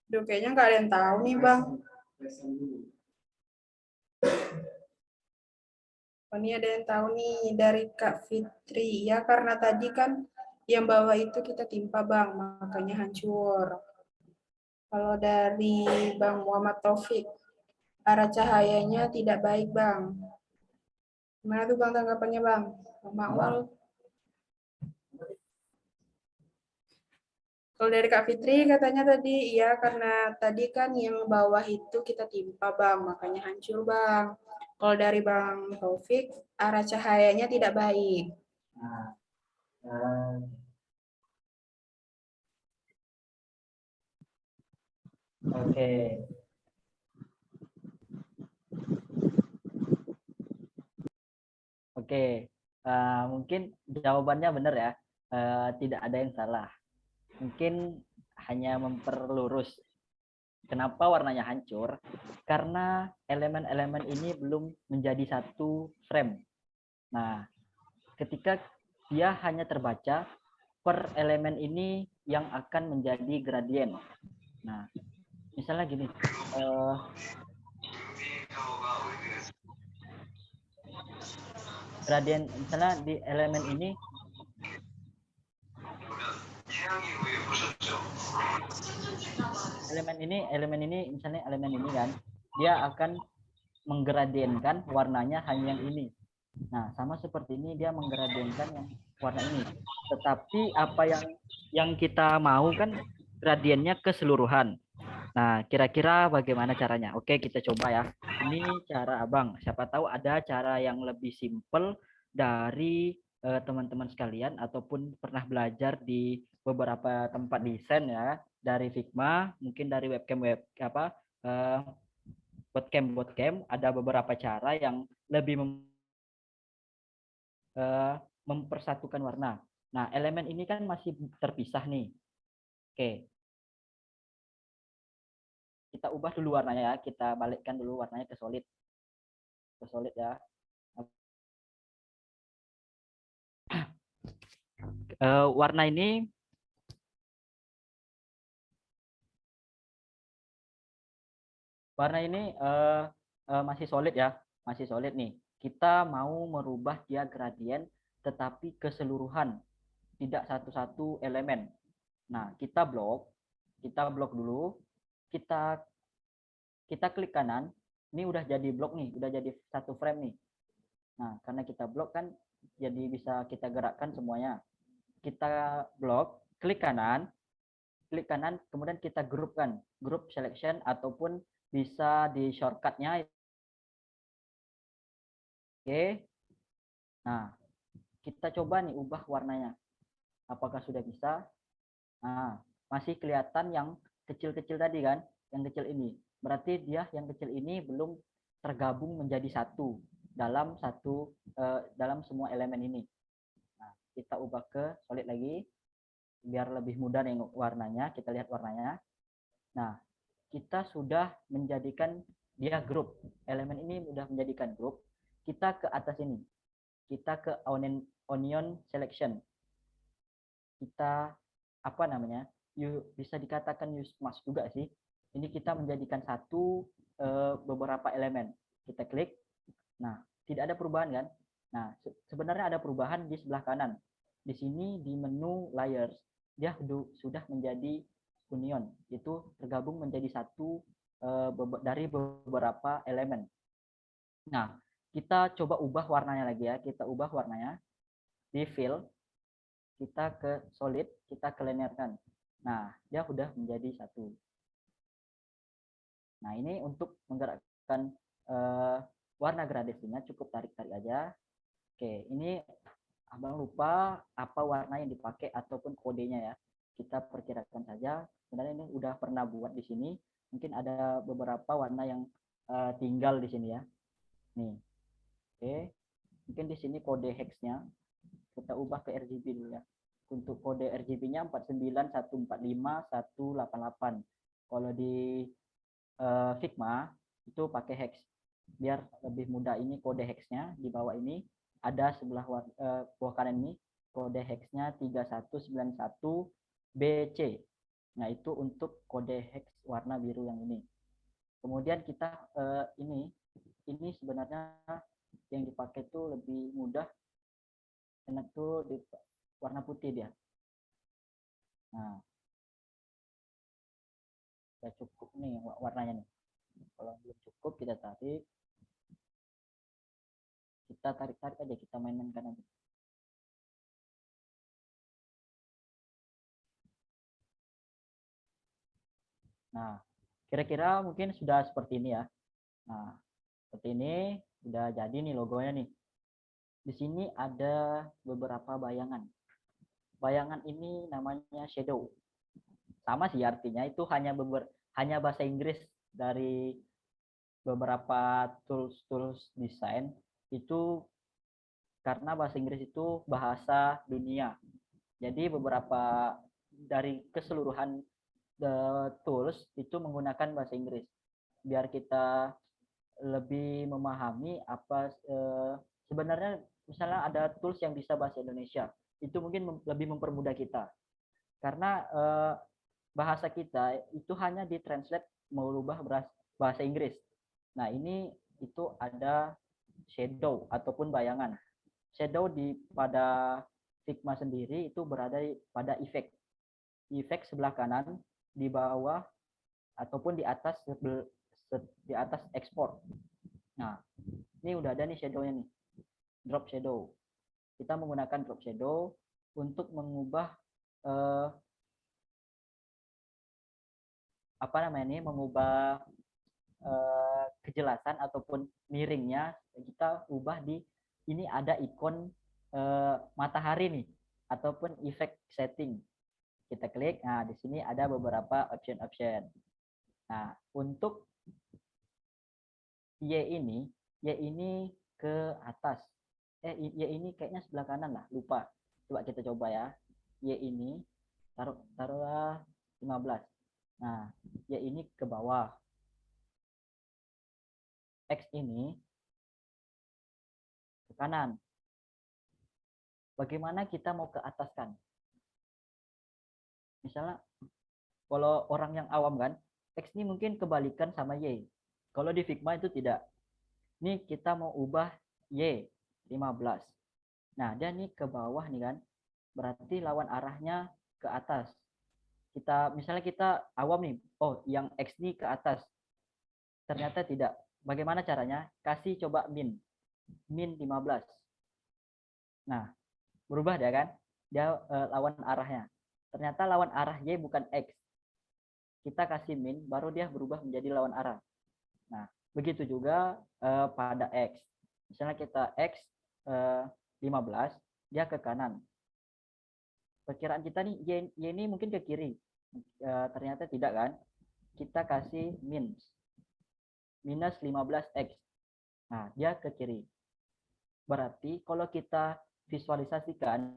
Duh, kayaknya nggak ada yang tahu nih, Bang. Oh, ini ada yang tahu nih dari Kak Fitri. Ya, karena tadi kan yang bawah itu kita timpa, Bang. Makanya hancur. Kalau dari Bang Muhammad Taufik, arah cahayanya tidak baik, Bang. Gimana tuh, Bang, tanggapannya, Bang? Bang Maul. Kalau dari Kak Fitri katanya tadi, iya karena tadi kan yang bawah itu kita timpa, Bang, makanya hancur, Bang. Kalau dari Bang Taufik, arah cahayanya tidak baik. Nah, oke. Oke, mungkin jawabannya benar ya. Tidak ada yang salah. Mungkin hanya memperlurus kenapa warnanya hancur, karena elemen-elemen ini belum menjadi satu frame. Nah, ketika dia hanya terbaca per elemen ini yang akan menjadi gradien. Nah, misalnya gini, gradien misalnya di elemen ini elemen ini misalnya elemen ini kan dia akan menggradienkan warnanya hanya yang ini. Nah, sama seperti ini dia menggradienkan yang warna ini. Tetapi apa yang kita mau kan gradiennya keseluruhan. Nah, kira-kira bagaimana caranya? Oke, kita coba ya. Ini cara Abang. Siapa tahu ada cara yang lebih simpel dari teman-teman sekalian ataupun pernah belajar di beberapa tempat desain ya, dari Figma, mungkin dari webcam webcam ada beberapa cara yang lebih mempersatukan warna. Nah, elemen ini kan masih terpisah nih. Oke, kita ubah dulu warnanya ya, kita balikkan dulu warnanya ke solid ya. Warna ini masih solid ya, masih solid nih. Kita mau merubah dia gradien tetapi keseluruhan, tidak satu-satu elemen. Nah, kita blok dulu, kita klik kanan, ini udah jadi blok nih, udah jadi satu frame nih. Nah, karena kita blok kan jadi bisa kita gerakkan semuanya. Kita blok, klik kanan, kemudian kita grupkan, group selection ataupun bisa di shortcutnya. Oke. Nah, kita coba nih ubah warnanya. Apakah sudah bisa? Nah, masih kelihatan yang kecil-kecil tadi kan, yang kecil ini. Berarti dia yang kecil ini belum tergabung menjadi satu dalam dalam semua elemen ini. Nah, kita ubah ke solid lagi biar lebih mudah nih warnanya. Kita lihat warnanya. Nah, kita sudah menjadikan dia grup. Elemen ini sudah menjadikan grup. Kita ke atas ini. Kita ke onion selection. Kita apa namanya? Bisa dikatakan use mask juga sih. Ini kita menjadikan satu beberapa elemen. Kita klik. Nah, tidak ada perubahan kan? Nah, sebenarnya ada perubahan di sebelah kanan. Di sini di menu layers, dia sudah menjadi union. Itu tergabung menjadi satu dari beberapa elemen. Nah, kita coba ubah warnanya lagi ya. Kita ubah warnanya di fill, kita ke solid, kita ke linearkan. Nah, dia sudah menjadi satu. Nah, ini untuk menggerakkan warna gradasinya cukup tarik-tarik aja. Oke, ini Abang lupa apa warna yang dipakai ataupun kodenya ya. Kita perkirakan saja. Sebenarnya ini udah pernah buat di sini. Mungkin ada beberapa warna yang tinggal di sini ya. Nih. Oke. Mungkin di sini kode hexnya kita ubah ke RGB dulu ya. Untuk kode RGB-nya 491451188. Kalau di Figma itu pakai hex. Biar lebih mudah, ini kode hexnya di bawah ini ada sebelah bawah kanan ini kode hexnya 3191 BC. Nah, itu untuk kode hex warna biru yang ini. Kemudian kita ini sebenarnya yang dipakai itu lebih mudah, enak tuh di warna putih dia. Nah, sudah cukup nih warnanya nih. Kalau belum cukup kita tarik aja, kita mainkan aja. Nah, kira-kira mungkin sudah seperti ini ya. Nah, seperti ini. udah jadi nih logonya nih. Di sini ada beberapa bayangan. Bayangan ini namanya shadow. Sama sih artinya, itu hanya bahasa Inggris dari beberapa tools desain itu, karena bahasa Inggris itu bahasa dunia. Jadi beberapa dari keseluruhan tools itu menggunakan bahasa Inggris biar kita lebih memahami apa sebenarnya. Misalnya ada tools yang bisa bahasa Indonesia, itu mungkin lebih mempermudah kita karena bahasa kita itu hanya ditranslate merubah bahasa Inggris. Nah, ini itu ada shadow ataupun bayangan. Shadow pada Figma sendiri itu berada pada efek. Efek sebelah kanan, di bawah ataupun di atas export. Nah, ini udah ada nih shadownya nih. Drop shadow. Kita menggunakan drop shadow untuk mengubah mengubah kejelasan ataupun miringnya. Kita ubah ini ada ikon matahari nih ataupun efek setting. Kita klik. Nah, di sini ada beberapa option. Nah, untuk Y ini ke atas. Y ini kayaknya sebelah kanan lah, lupa. Coba kita coba ya. Y ini taruhlah 15. Nah, Y ini ke bawah. X ini ke kanan. Bagaimana kita mau ke atas kan? Misalnya kalau orang yang awam kan, X ini mungkin kebalikan sama Y. Kalau di Figma itu tidak. Ini kita mau ubah Y 15. Nah, dia nih ke bawah nih kan. Berarti lawan arahnya ke atas. Misalnya kita awam nih, oh yang X ini ke atas. Ternyata tidak. Bagaimana caranya? Kasih coba min 15. Nah, berubah dia kan? Dia lawan arahnya. Ternyata lawan arah Y bukan X. Kita kasih min, baru dia berubah menjadi lawan arah. Nah, begitu juga pada X. Misalnya kita X 15, dia ke kanan. Perkiraan kita nih, Y ini mungkin ke kiri. Ternyata tidak kan? Kita kasih minus 15X. Nah, dia ke kiri. Berarti kalau kita visualisasikan,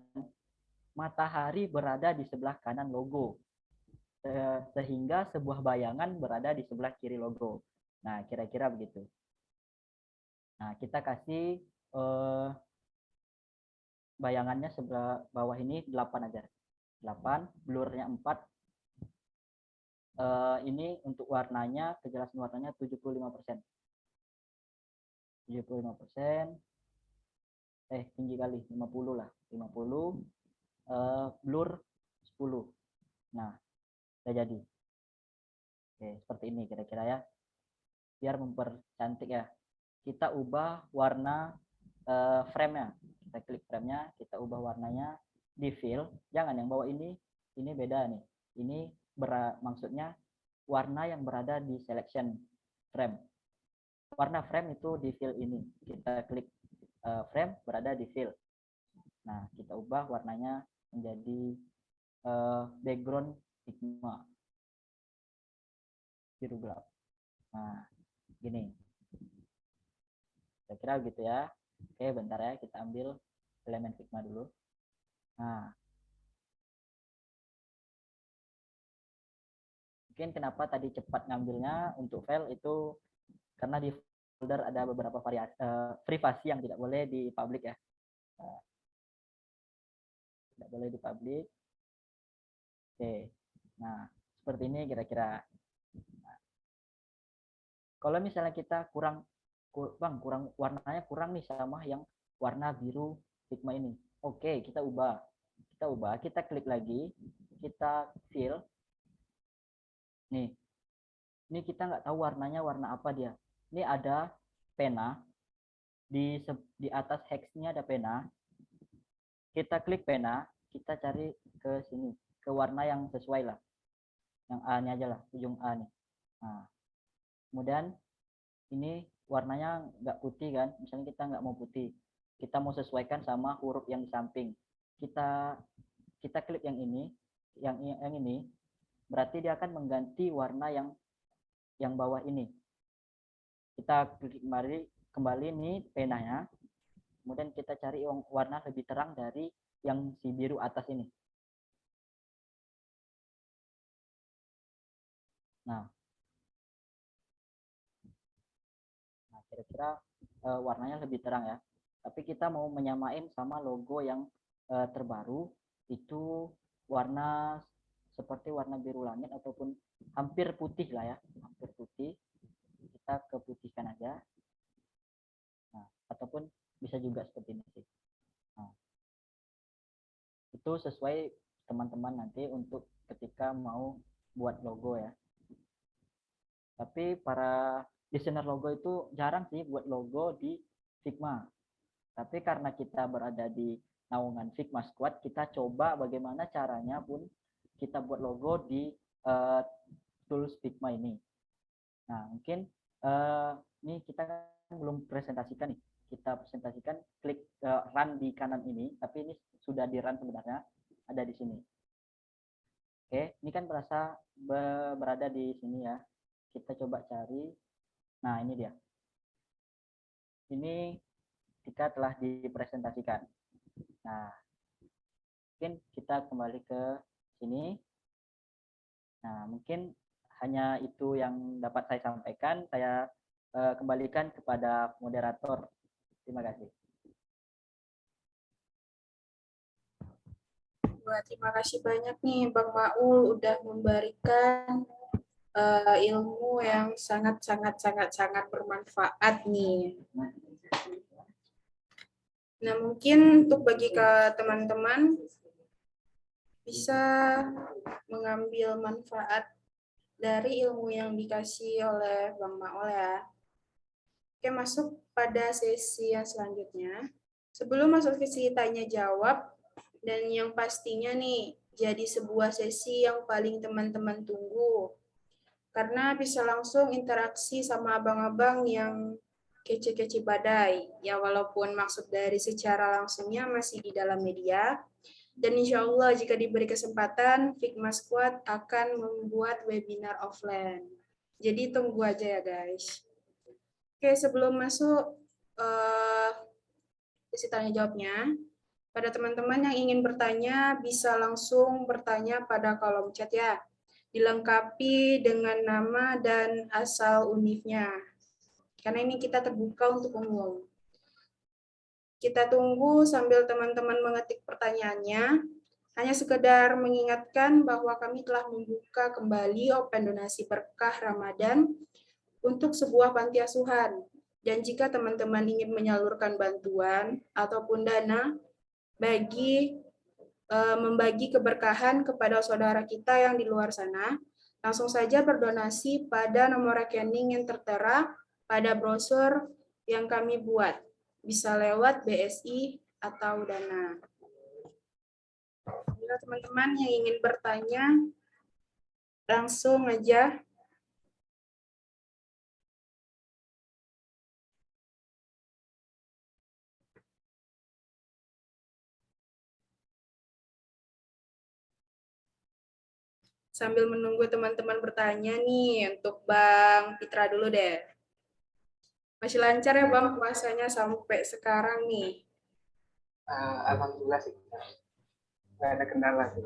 matahari berada di sebelah kanan logo. Sehingga sebuah bayangan berada di sebelah kiri logo. Nah, kira-kira begitu. Nah, kita kasih bayangannya sebelah bawah ini 8 aja. 8, blurnya 4. Ini untuk warnanya, kejelasan warnanya 75%. 75%. Tinggi kali, 50 lah. 50. Blur 10. Nah, udah jadi. Oke, seperti ini kira-kira ya. Biar mempercantik ya. Kita ubah warna frame-nya. Kita klik frame-nya, kita ubah warnanya di fill. Jangan yang bawah ini beda nih. Ini maksudnya warna yang berada di selection frame. Warna frame itu di fill ini. Kita klik frame, berada di fill. Nah, kita ubah warnanya menjadi background Figma biru gelap. Nah, gini. Kira-kira gitu ya. Oke, bentar ya, kita ambil elemen Figma dulu. Nah, mungkin kenapa tadi cepat ngambilnya untuk file itu karena di folder ada beberapa variasi privasi yang tidak boleh dipublish ya. Tidak boleh dipublish. Oke. Nah, seperti ini kira-kira. Nah, kalau misalnya kita kurang warnanya kurang nih sama yang warna biru Figma ini. Oke, kita ubah. Kita klik lagi, kita fill. Nih. Ini kita nggak tahu warnanya warna apa dia. Ini ada pena. Di atas hex-nya ada pena. Kita klik pena, kita cari ke sini, ke warna yang sesuai lah. Yang A-nya aja lah, ujung A nih. Nah, kemudian ini warnanya nggak putih kan, misalnya kita nggak mau putih, kita mau sesuaikan sama huruf yang di samping, kita kita klik yang ini, yang ini, berarti dia akan mengganti warna yang bawah ini. Kita klik kembali nih penanya, kemudian kita cari warna lebih terang dari yang si biru atas ini. Nah, kira-kira warnanya lebih terang ya. Tapi kita mau menyamain sama logo yang terbaru, itu warna seperti warna biru langit ataupun hampir putih lah ya, hampir putih. Kita keputihkan aja. Nah, ataupun bisa juga seperti ini sih. Nah, itu sesuai teman-teman nanti untuk ketika mau buat logo ya. Tapi para desainer logo itu jarang sih buat logo di Figma. Tapi karena kita berada di naungan Figma Squad, kita coba bagaimana caranya pun kita buat logo di tools Figma ini. Nah, mungkin ini kita kan belum presentasikan nih. Kita presentasikan, klik run di kanan ini, tapi ini sudah di run sebenarnya, ada di sini. Oke, ini kan berada di sini ya. Kita coba cari. Nah, ini dia. Ini jika telah dipresentasikan. Nah, mungkin kita kembali ke sini. Nah, mungkin hanya itu yang dapat saya sampaikan. Saya kembalikan kepada moderator. Terima kasih. Wah, terima kasih banyak nih Bang Maul udah memberikan ilmu yang sangat bermanfaat nih. Nah, mungkin untuk bagi ke teman-teman bisa mengambil manfaat dari ilmu yang dikasih oleh Bang Maul ya. Oke, masuk pada sesi yang selanjutnya. Sebelum masuk sesi tanya jawab, dan yang pastinya nih, jadi sebuah sesi yang paling teman-teman tunggu. Karena bisa langsung interaksi sama abang-abang yang kece-kece badai. Ya, walaupun maksud dari secara langsungnya masih di dalam media. Dan insya Allah jika diberi kesempatan, Figma Squad akan membuat webinar offline. Jadi tunggu aja ya guys. Oke, sebelum masuk sesi tanya jawabnya, pada teman-teman yang ingin bertanya bisa langsung bertanya pada kolom chat ya. Dilengkapi dengan nama dan asal univnya. Karena ini kita terbuka untuk umum. Kita tunggu sambil teman-teman mengetik pertanyaannya. Hanya sekedar mengingatkan bahwa kami telah membuka kembali open donasi berkah Ramadan untuk sebuah panti asuhan. Dan jika teman-teman ingin menyalurkan bantuan ataupun dana membagi keberkahan kepada saudara kita yang di luar sana, langsung saja berdonasi pada nomor rekening yang tertera pada brosur yang kami buat. Bisa lewat BSI atau Dana. Bila teman-teman yang ingin bertanya, langsung aja. Sambil menunggu teman-teman bertanya nih, untuk Bang Pitra dulu deh. Masih lancar ya Bang puasanya sampai sekarang nih? Alhamdulillah sih, nggak ada kendala sih.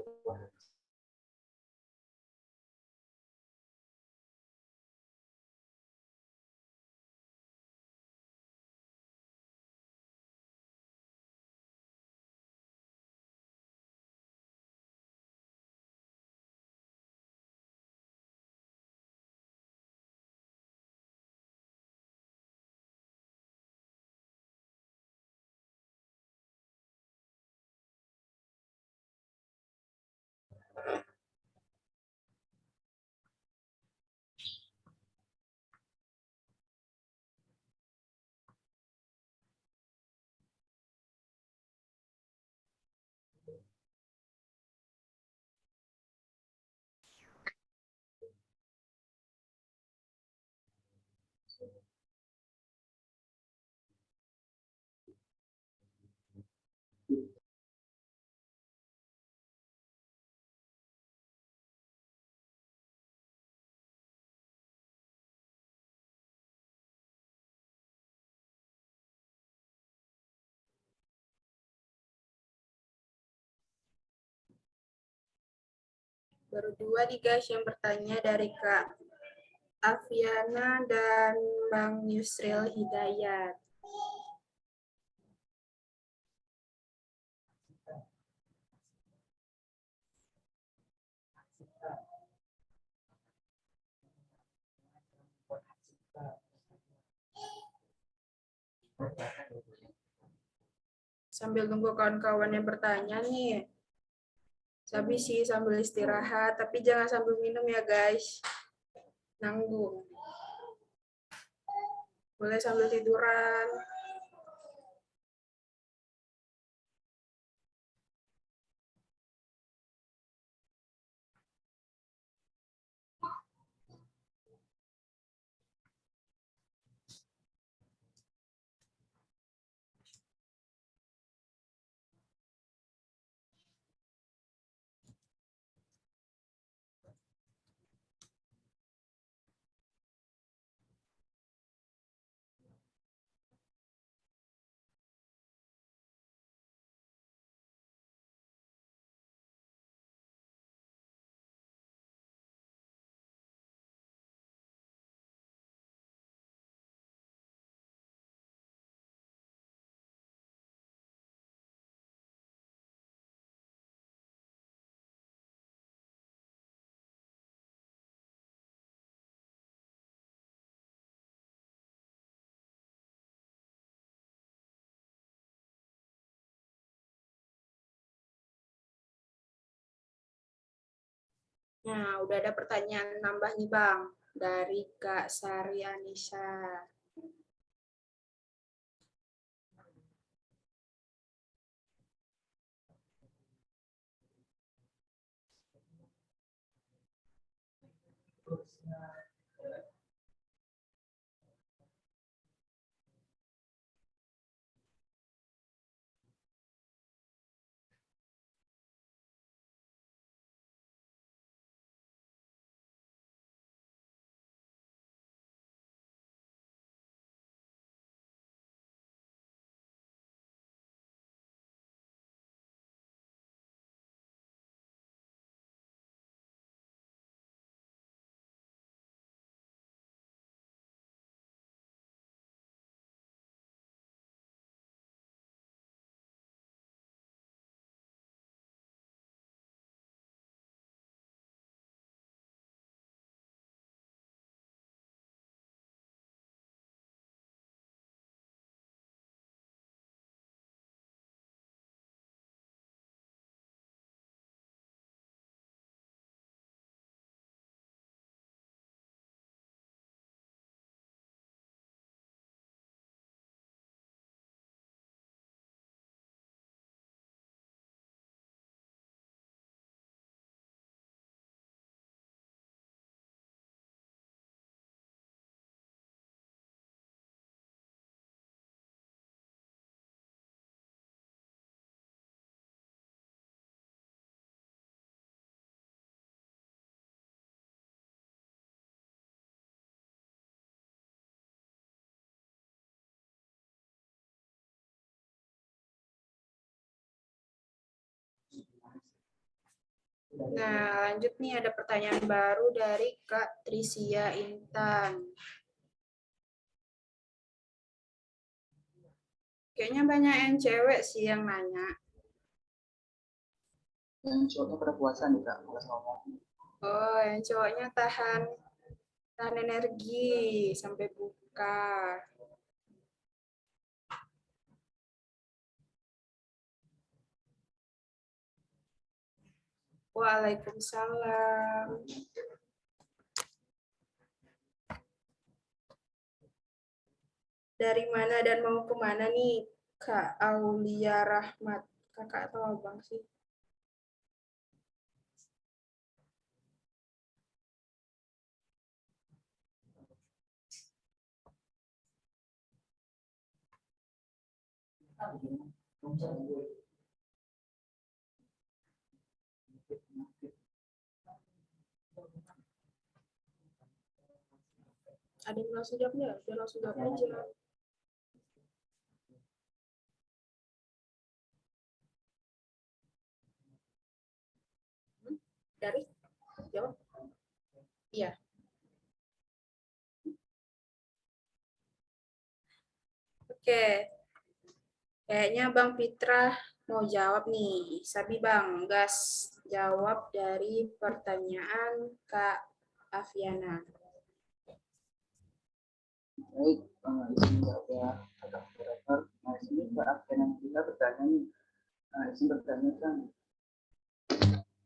Baru 2 nih guys yang bertanya dari Kak Aviana dan Bang Yusril Hidayat. Sambil nunggu kawan-kawan yang bertanya nih. Sabi sih sambil istirahat, tapi jangan sambil minum ya guys. Nanggung. Boleh sambil tiduran. Nah, udah ada pertanyaan nambah nih Bang. Dari Kak Sari Anissa. Nah, lanjut nih ada pertanyaan baru dari Kak Trisia Intan. Kayaknya banyak yang cewek sih yang nanya. Yang cowoknya pada puasa nih Kak, puasa ngomong. Oh, yang cowoknya tahan energi sampai buka. Waalaikumsalam. Dari mana dan mau kemana nih, Kak Aulia Rahmat? Kakak atau abang sih? Ada yang langsung jawab nggak? Dia langsung jawab aja. Dari? Iya. Oke, kayaknya Bang Fitra mau jawab nih. Sabi Bang, gas jawab dari pertanyaan Kak Aviana. Baik, izin kepada kakak moderator. Nah, di sini Mbak Afian yang kita bertanya nih. Nah, izin bertanya kan,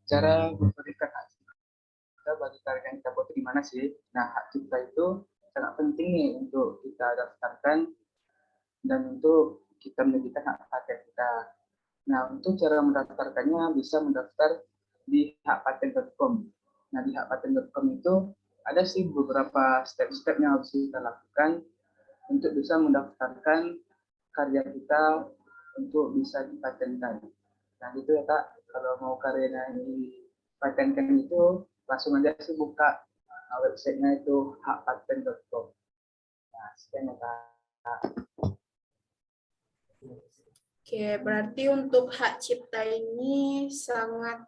cara memberikan hak cipta bagi karya yang kita buat di mana sih? Nah, hak cipta itu sangat penting nih untuk kita daftarkan dan untuk kita menjadikan hak paten kita. Nah, untuk cara mendaftarkannya bisa mendaftar di hakpaten.com. Nah, di hakpaten.com itu ada sih beberapa step-step yang harus kita lakukan untuk bisa mendaftarkan karya kita untuk bisa dipatenkan. Nah, itu ya Kak, kalau mau karyanya dipatenkan itu langsung aja sih buka websitenya itu hakpaten.com. Nah, sekian ya Kak. Oke, berarti untuk hak cipta ini sangat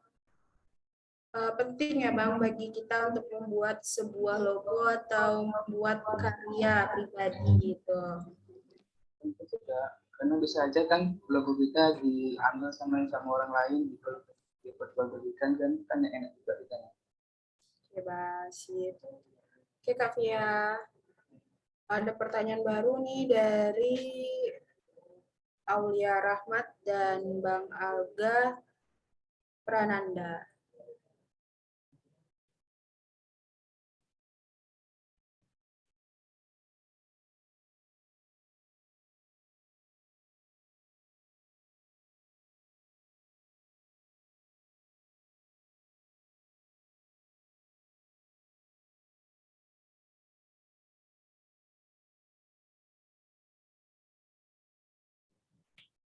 penting ya Bang bagi kita untuk membuat sebuah logo atau membuat karya pribadi gitu. Tentu tidak, karena bisa aja kan logo kita diambil sama orang lain, diperjualbelikan kan enak juga kita. Oke, sip. Oke Kak Via, ada pertanyaan baru nih dari Aulia Rahmat dan Bang Alga Prananda.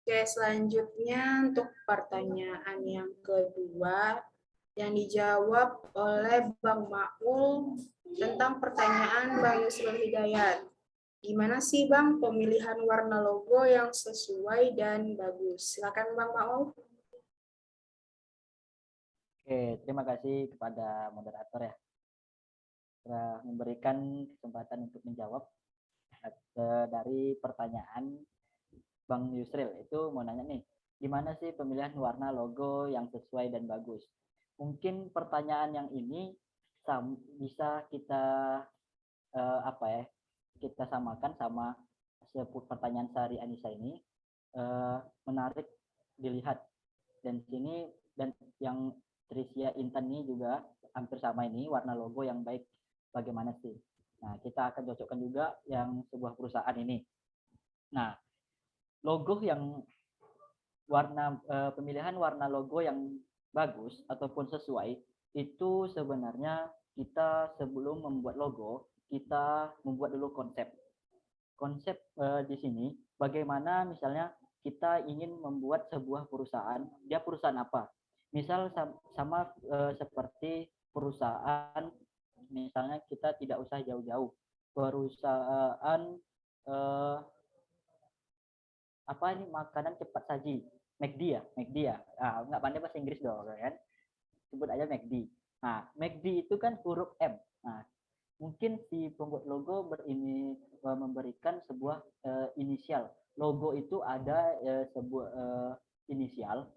Oke, selanjutnya untuk pertanyaan yang kedua yang dijawab oleh Bang Maul tentang pertanyaan Bang Yusril Hidayat. Gimana sih Bang pemilihan warna logo yang sesuai dan bagus? Silakan Bang Maul. Oke, terima kasih kepada moderator ya telah memberikan kesempatan untuk menjawab dari pertanyaan Bang Yusril. Itu mau nanya nih, gimana sih pemilihan warna logo yang sesuai dan bagus? Mungkin pertanyaan yang ini bisa kita apa ya? Kita samakan sama pertanyaan Sari Anissa ini menarik dilihat dan sini dan yang Trisia Intan ini juga hampir sama ini warna logo yang baik bagaimana sih? Nah, kita akan cocokkan juga yang sebuah perusahaan ini. Nah, logo yang pemilihan warna logo yang bagus ataupun sesuai itu sebenarnya kita sebelum membuat logo kita membuat dulu konsep di sini bagaimana misalnya kita ingin membuat sebuah perusahaan, dia perusahaan apa, misal sama seperti perusahaan misalnya kita tidak usah jauh-jauh perusahaan apa ini makanan cepat saji, McD ya, nggak pandai bahasa Inggris dong kan, sebut aja McD. Nah, McD itu kan huruf M. Nah, mungkin si pembuat logo memberikan sebuah inisial. Logo itu ada sebuah inisial,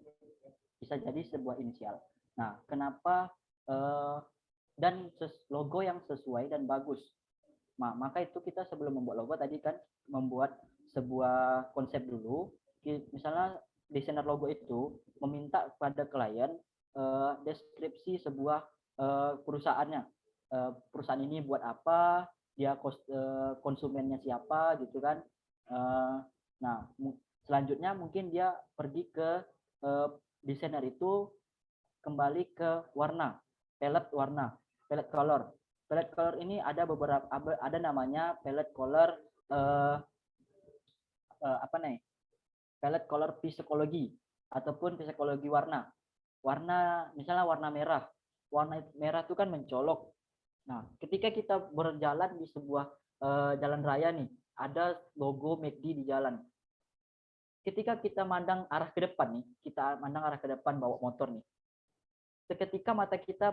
bisa jadi sebuah inisial. Nah, kenapa dan logo yang sesuai dan bagus. Nah, maka itu kita sebelum membuat logo tadi kan membuat sebuah konsep dulu. Misalnya desainer logo itu meminta kepada klien deskripsi sebuah perusahaannya. Perusahaan ini buat apa, dia konsumennya siapa gitu kan. Nah, selanjutnya mungkin dia pergi ke desainer itu kembali ke warna, palette color. Palette color ini ada beberapa, ada namanya palette color apa nih? Palette color psikologi ataupun psikologi warna. Warna misalnya warna merah. Warna merah itu kan mencolok. Nah, ketika kita berjalan di sebuah jalan raya nih, ada logo McD di jalan. Ketika kita mandang arah ke depan nih, kita mandang arah ke depan bawa motor nih. seketika mata kita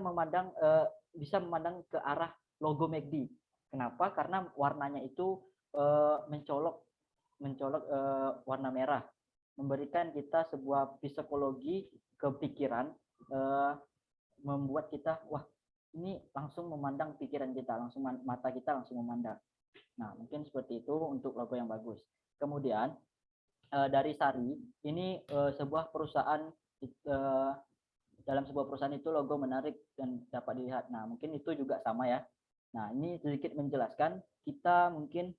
bisa memandang ke arah logo McD. Kenapa? Karena warnanya itu mencolok warna merah, memberikan kita sebuah psikologi kepikiran, membuat kita wah ini langsung memandang pikiran kita, langsung mata kita langsung memandang. Nah, mungkin seperti itu untuk logo yang bagus. Kemudian dari Sari, ini sebuah perusahaan, dalam sebuah perusahaan itu logo menarik dan dapat dilihat. Nah, mungkin itu juga sama ya. Nah, ini sedikit menjelaskan, kita mungkin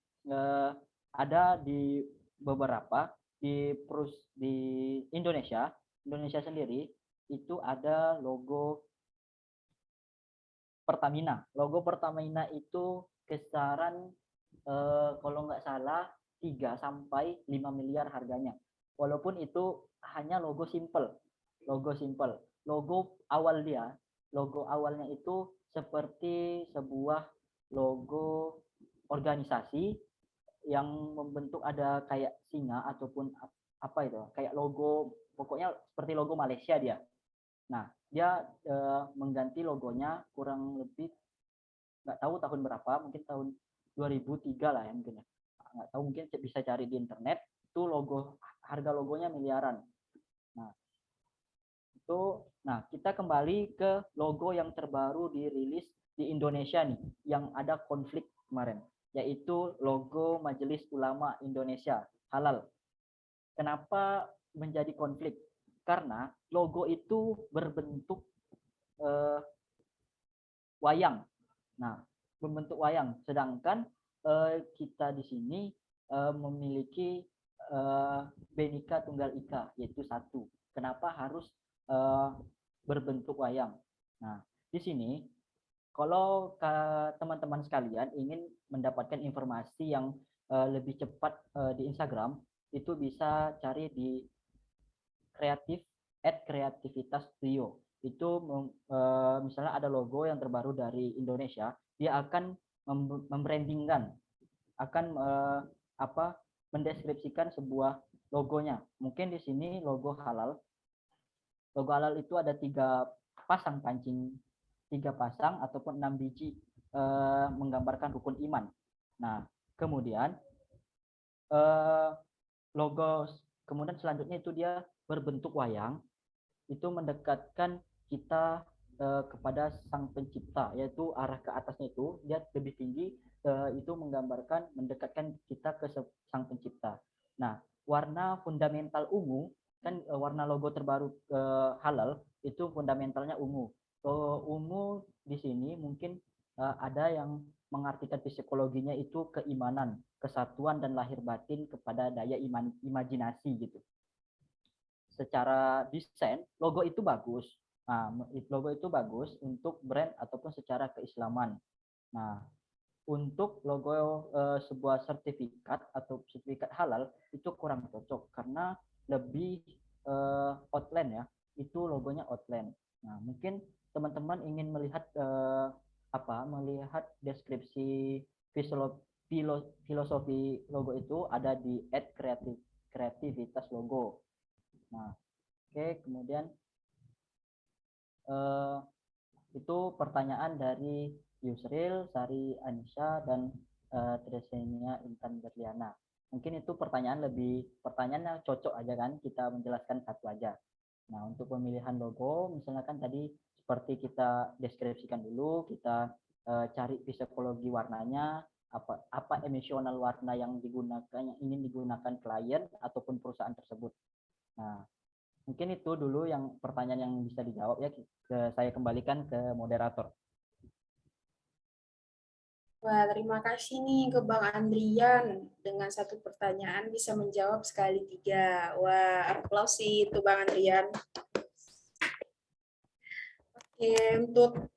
ada di beberapa di Indonesia sendiri itu ada logo Pertamina. Logo Pertamina itu kisaran kalau nggak salah 3 sampai 5 miliar harganya. Walaupun itu hanya logo simple. Logo awalnya itu seperti sebuah logo organisasi yang membentuk ada kayak singa ataupun apa itu, kayak logo, pokoknya seperti logo Malaysia dia. Nah, dia mengganti logonya kurang lebih nggak tahu tahun berapa, mungkin tahun 2003 lah ya mungkin ya. Nggak tahu, mungkin bisa cari di internet, itu harga logonya miliaran. Nah, kita kembali ke logo yang terbaru dirilis di Indonesia nih, yang ada konflik kemarin, yaitu logo Majelis Ulama Indonesia, halal. Kenapa menjadi konflik? Karena logo itu berbentuk wayang. Nah, berbentuk wayang, sedangkan kita di sini memiliki Bhinneka Tunggal Ika, yaitu satu. Kenapa harus berbentuk wayang? Nah, di sini kalau teman-teman sekalian ingin mendapatkan informasi yang lebih cepat di Instagram, itu bisa cari di kreativitas trio. Itu misalnya ada logo yang terbaru dari Indonesia, dia akan membrandingkan, akan mendeskripsikan sebuah logonya. Mungkin di sini logo halal. Logo halal itu ada 3 pasang pancing, 3 pasang ataupun 6 biji menggambarkan rukun iman. Nah, kemudian kemudian selanjutnya itu dia berbentuk wayang, itu mendekatkan kita kepada sang pencipta, yaitu arah ke atasnya itu dia lebih tinggi, itu mendekatkan kita ke sang pencipta. Nah, warna fundamental ungu, kan warna logo terbaru halal itu fundamentalnya ungu. Ungu di sini mungkin ada yang mengartikan psikologinya itu keimanan, kesatuan dan lahir batin kepada daya imajinasi gitu. Secara desain logo itu bagus. Nah, logo itu bagus untuk brand ataupun secara keislaman. Nah, untuk logo sebuah sertifikat atau sertifikat halal itu kurang cocok karena lebih outline ya. Itu logonya outline. Nah, mungkin teman-teman ingin melihat melihat deskripsi filosofi logo itu ada di @kreativitas logo. Nah, oke, kemudian itu pertanyaan dari Yusril, Sari Anisha, dan Tresenia Intan Berliana. Mungkin itu pertanyaannya cocok aja kan, kita menjelaskan satu aja. Nah, untuk pemilihan logo, misalnya kan tadi seperti kita deskripsikan dulu, kita cari psikologi warnanya, apa emosional warna yang ingin digunakan klien ataupun perusahaan tersebut. Nah, mungkin itu dulu yang pertanyaan yang bisa dijawab ya. Saya kembalikan ke moderator. Wah, terima kasih nih ke Bang Andrian. Dengan satu pertanyaan bisa menjawab sekali 3. Wah, aplaus sih itu Bang Andrian. Oke, untuk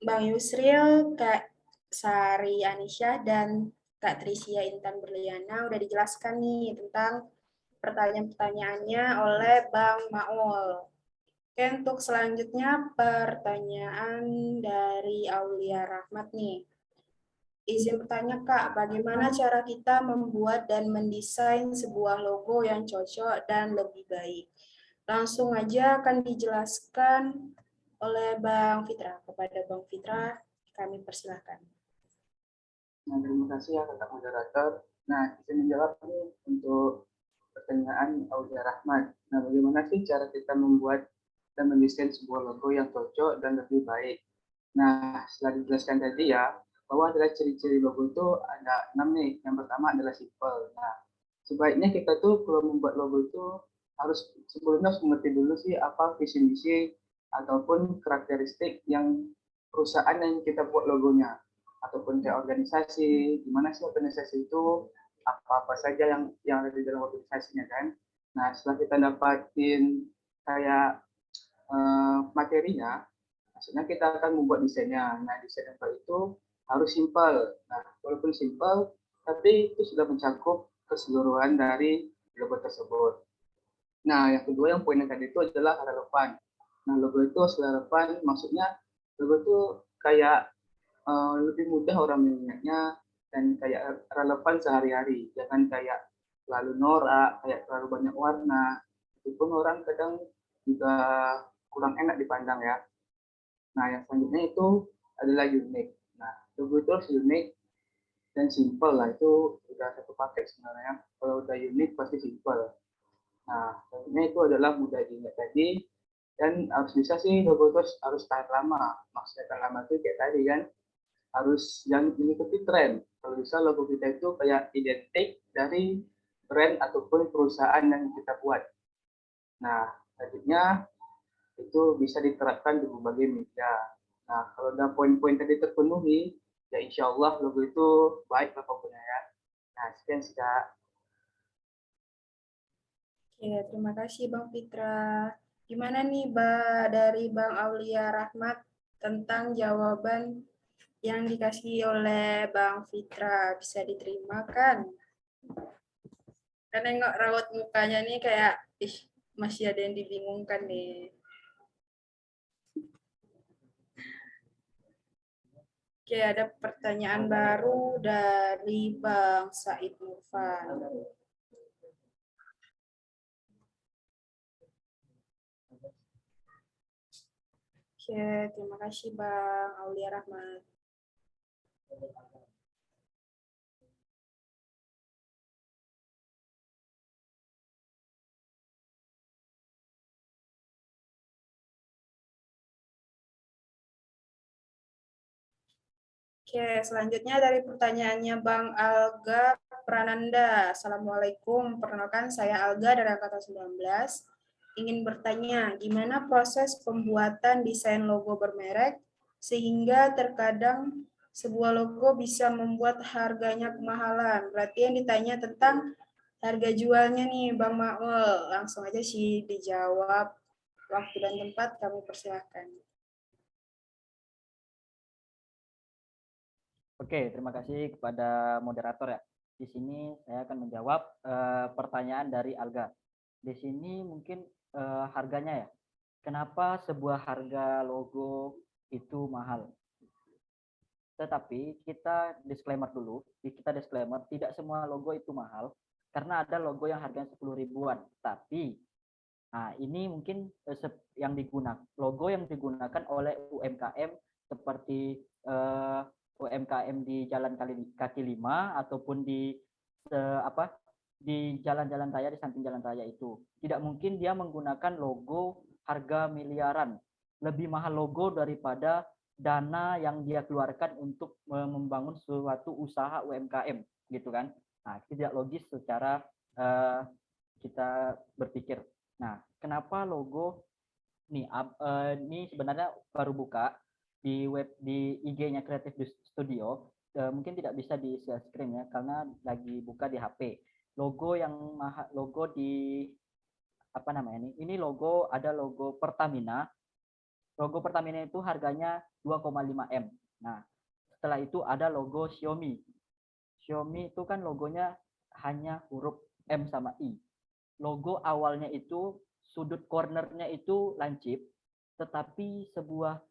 Bang Yusril, Kak Sari Anisha, dan Kak Trisia Intan Berliana udah dijelaskan nih tentang pertanyaan-pertanyaannya oleh Bang Maul. Oke, untuk selanjutnya pertanyaan dari Aulia Rahmat nih. Izin bertanya Kak, bagaimana cara kita membuat dan mendesain sebuah logo yang cocok dan lebih baik? Langsung aja akan dijelaskan oleh Bang Fitra. Kepada Bang Fitra, kami persilahkan. Nah, terima kasih ya kakak moderator. Nah, bisa menjawab nih untuk pertanyaan Aulia Rahmat. Nah, bagaimana sih cara kita membuat dan mendesain sebuah logo yang cocok dan lebih baik? Nah, setelah dijelaskan tadi ya, bahwa adalah ciri-ciri logo itu ada 6 nih. Yang pertama adalah simple. Nah, sebaiknya kita tuh kalau membuat logo itu harus sebelumnya harus mengerti dulu sih apa visi misi ataupun karakteristik yang perusahaan yang kita buat logonya ataupun kayak organisasi, gimana sih organisasi itu, apa-apa saja yang ada di dalam organisasinya kan. Nah, setelah kita dapatin kayak materinya, maksudnya kita akan membuat desainnya. Nah, desain yang baik itu harus simpel. Nah, walaupun simpel, tapi itu sudah mencakup keseluruhan dari logo tersebut. Nah, yang kedua yang poin yang tadi itu adalah relevan. Nah, logo itu harus relevan, maksudnya logo itu kayak lebih mudah orang mengingatnya dan kayak relevan sehari-hari. Jangan kayak terlalu norak, kayak terlalu banyak warna. Itu pun orang kadang juga kurang enak dipandang ya. Nah, yang selanjutnya itu adalah unik. Nah, logo itu harus unik dan simple lah. Itu udah satu paket sebenarnya. Kalau udah unik pasti simple. Nah, selanjutnya itu adalah mudah diingat tadi dan harus bisa sih logo itu harus tahan lama. Maksudnya tahan lama itu kayak tadi kan harus yang mengikuti tren. Kalau bisa logo kita itu kayak identik dari brand ataupun perusahaan yang kita buat. Nah, selanjutnya itu bisa diterapkan di berbagai media. Nah, kalau udah poin-poin tadi terpenuhi, ya insya Allah logo itu baik lah pokoknya ya. Nah, sekian sih Kak. Oke, terima kasih Bang Fitra. Gimana nih dari Bang Aulia Rahmat tentang jawaban yang dikasih oleh Bang Fitra? Bisa diterima kan? Karena nengok rawat mukanya nih kayak, masih ada yang dibingungkan nih. Oke, ada pertanyaan baru dari Bang Said Nurfan. Oke, terima kasih Bang Aulia Rahmat. Oke, selanjutnya dari pertanyaannya Bang Alga Prananda. Assalamualaikum, perkenalkan saya Alga dari Angkatan 19. Ingin bertanya, gimana proses pembuatan desain logo bermerek sehingga terkadang sebuah logo bisa membuat harganya kemahalan. Berarti yang ditanya tentang harga jualnya nih Bang Maul. Langsung aja sih dijawab. Waktu dan tempat kami persilahkan. Oke, terima kasih kepada moderator ya. Di sini saya akan menjawab pertanyaan dari Alga. Di sini mungkin harganya ya. Kenapa sebuah harga logo itu mahal? Tetapi kita disclaimer dulu, tidak semua logo itu mahal karena ada logo yang harganya 10 ribuan. Tapi ini mungkin logo yang digunakan oleh UMKM seperti UMKM di Jalan Kaki 5 ataupun di jalan-jalan raya, di samping jalan raya itu. Tidak mungkin dia menggunakan logo harga miliaran. Lebih mahal logo daripada dana yang dia keluarkan untuk membangun suatu usaha UMKM gitu kan. Nah, tidak logis secara kita berpikir. Nah, kenapa logo ini sebenarnya baru buka di IG-nya Creative Studio, mungkin tidak bisa di share screen ya karena lagi buka di HP. Logo di ini ada logo Pertamina. Logo Pertamina itu harganya 2,5 M. Nah, setelah itu ada logo Xiaomi. Xiaomi itu kan logonya hanya huruf M sama I. Logo awalnya itu sudut cornernya itu lancip, tetapi sebuah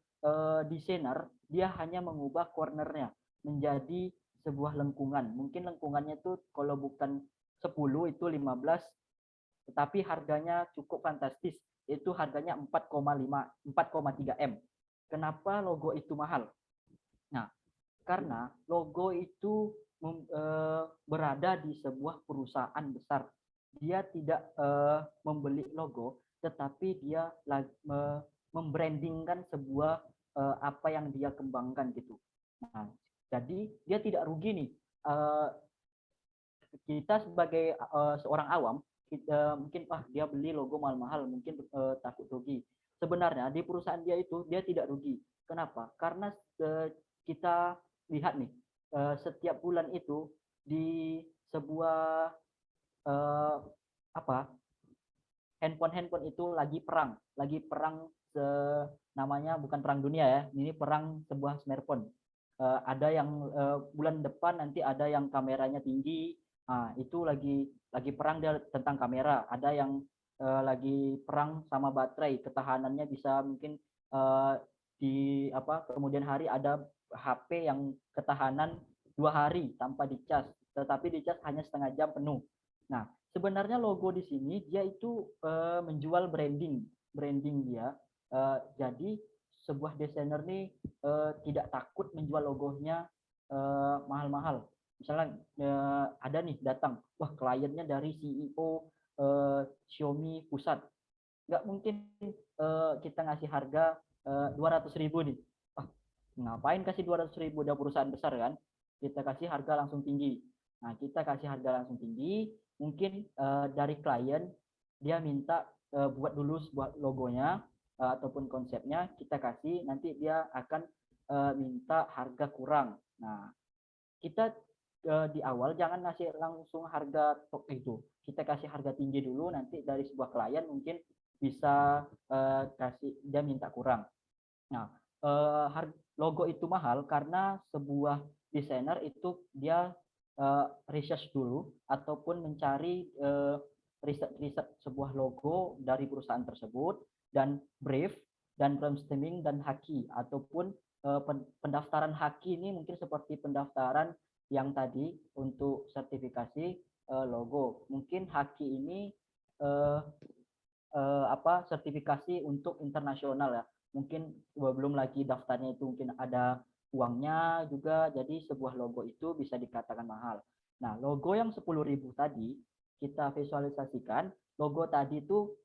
desainer dia hanya mengubah cornernya menjadi sebuah lengkungan. Mungkin lengkungannya itu kalau bukan 10 itu 15, tetapi harganya cukup fantastis. itu harganya 4,3 M. Kenapa logo itu mahal? Nah, karena logo itu berada di sebuah perusahaan besar. Dia tidak membeli logo, tetapi dia membrandingkan sebuah apa yang dia kembangkan gitu. Nah, jadi dia tidak rugi nih. Kita sebagai seorang awam, kita mungkin dia beli logo mahal-mahal, mungkin takut rugi. Sebenarnya di perusahaan dia itu dia tidak rugi. Kenapa? Karena kita lihat nih, setiap bulan itu di sebuah handphone itu lagi perang namanya bukan perang dunia ya, ini perang sebuah smartphone. Ada yang bulan depan nanti ada yang kameranya tinggi, itu lagi perang dia tentang kamera. Ada yang lagi perang sama baterai, ketahanannya bisa mungkin kemudian hari ada HP yang ketahanan 2 hari tanpa dicas, tetapi dicas hanya setengah jam penuh. Nah, sebenarnya logo di sini dia itu menjual branding dia. Jadi sebuah desainer nih tidak takut menjual logonya mahal-mahal. Misalnya ada nih datang, wah kliennya dari CEO Xiaomi pusat, nggak mungkin kita ngasih harga 200.000 nih. Ngapain kasih 200.000, udah perusahaan besar kan? Kita kasih harga langsung tinggi. Nah, kita kasih harga langsung tinggi, mungkin dari klien dia minta buat dulu sebuah logonya ataupun konsepnya, kita kasih, nanti dia akan minta harga kurang. Nah, kita di awal jangan ngasih langsung harga top itu. Kita kasih harga tinggi dulu, nanti dari sebuah klien mungkin bisa kasih dia minta kurang. Nah, logo itu mahal karena sebuah desainer itu dia research dulu ataupun mencari riset sebuah logo dari perusahaan tersebut, dan brief dan brainstorming dan haki ataupun pendaftaran haki ini mungkin seperti pendaftaran yang tadi untuk sertifikasi logo. Mungkin haki ini sertifikasi untuk internasional ya. Mungkin belum lagi daftarnya itu mungkin ada uangnya juga, jadi sebuah logo itu bisa dikatakan mahal. Nah, logo yang 10.000 tadi kita visualisasikan, logo tadi itu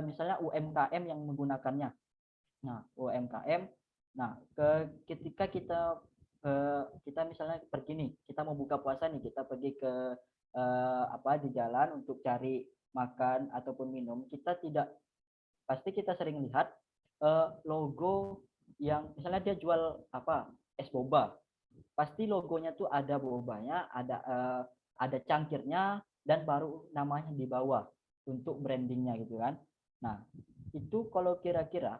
misalnya UMKM yang menggunakannya. Nah, UMKM. Nah, ketika kita misalnya pergi nih, kita mau buka puasa nih, kita pergi ke di jalan untuk cari makan ataupun minum, pasti kita sering lihat logo yang misalnya dia jual es boba, pasti logonya tuh ada bobanya, ada cangkirnya, dan baru namanya di bawah untuk brandingnya gitu kan. Nah, itu kalau kira-kira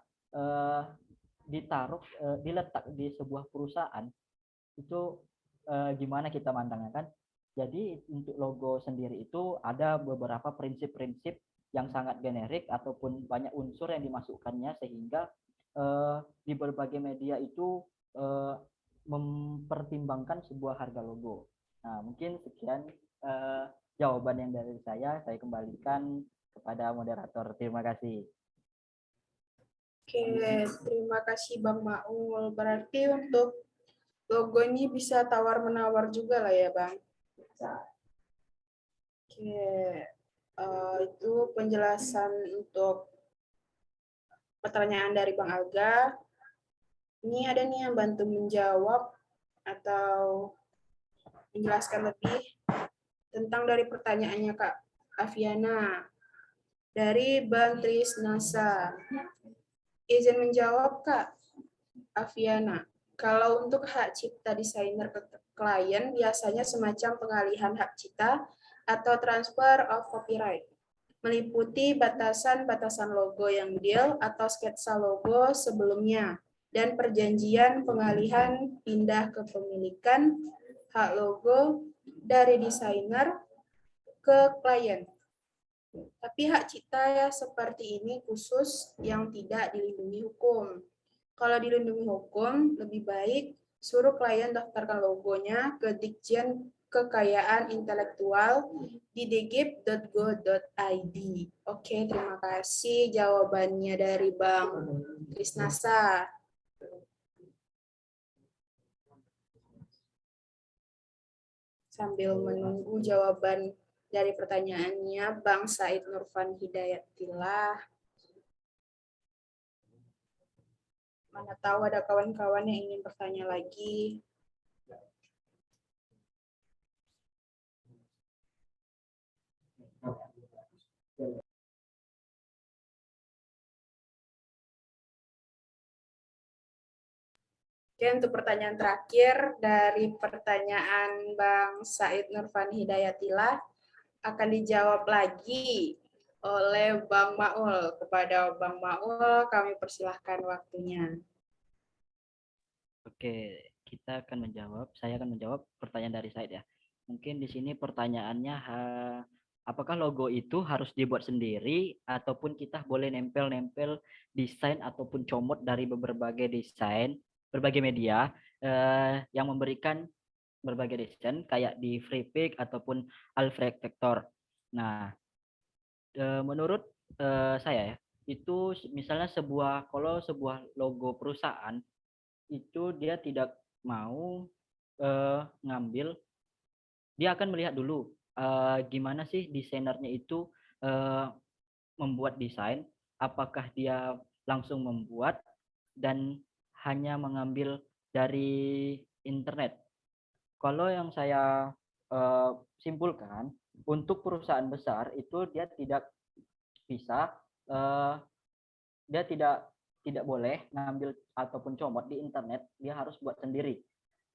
diletak di sebuah perusahaan itu gimana kita mandangnya kan. Jadi untuk logo sendiri itu ada beberapa prinsip-prinsip yang sangat generik ataupun banyak unsur yang dimasukkannya, sehingga di berbagai media itu mempertimbangkan sebuah harga logo. Nah, mungkin sekian jawaban yang dari saya kembalikan kepada moderator. Terima kasih. Oke, terima kasih Bang Maul. Berarti untuk logo ini bisa tawar-menawar juga lah ya, Bang. Oke, itu penjelasan untuk pertanyaan dari Bang Alga. Ini ada nih yang bantu menjawab atau menjelaskan lebih tentang dari pertanyaannya Kak Aviana dari Bang Trisnasa. Izin menjawab Kak Aviana. Kalau untuk hak cipta desainer ke klien biasanya semacam pengalihan hak cipta atau transfer of copyright, meliputi batasan-batasan logo yang deal atau sketsa logo sebelumnya, dan perjanjian pengalihan pindah kepemilikan hak logo dari desainer ke klien. Tapi hak cipta ya seperti ini khusus yang tidak dilindungi hukum. Kalau dilindungi hukum, lebih baik suruh klien daftarkan logonya ke Ditjen kekayaan intelektual di dgip.go.id. Oke, terima kasih jawabannya dari Bang Krisnasa. Sambil menunggu jawaban dari pertanyaannya, Bang Said Nurfan Hidayatillah. Mana tahu ada kawan-kawan yang ingin bertanya lagi. Oke, untuk pertanyaan terakhir dari pertanyaan Bang Said Nurfan Hidayatillah akan dijawab lagi oleh Bang Maul. Kepada Bang Maul, kami persilahkan waktunya. Oke, saya akan menjawab pertanyaan dari Said ya. Mungkin di sini pertanyaannya, apakah logo itu harus dibuat sendiri ataupun kita boleh nempel-nempel desain ataupun comot dari berbagai desain, berbagai media yang memberikan berbagai desain kayak di Freepik ataupun Alfred Vector. Nah, menurut saya ya, itu misalnya kalau sebuah logo perusahaan itu dia tidak mau ngambil, dia akan melihat dulu gimana sih desainernya itu membuat desain, apakah dia langsung membuat dan hanya mengambil dari internet. Kalau yang saya simpulkan, untuk perusahaan besar itu dia tidak bisa, dia tidak boleh ngambil ataupun comot di internet, dia harus buat sendiri.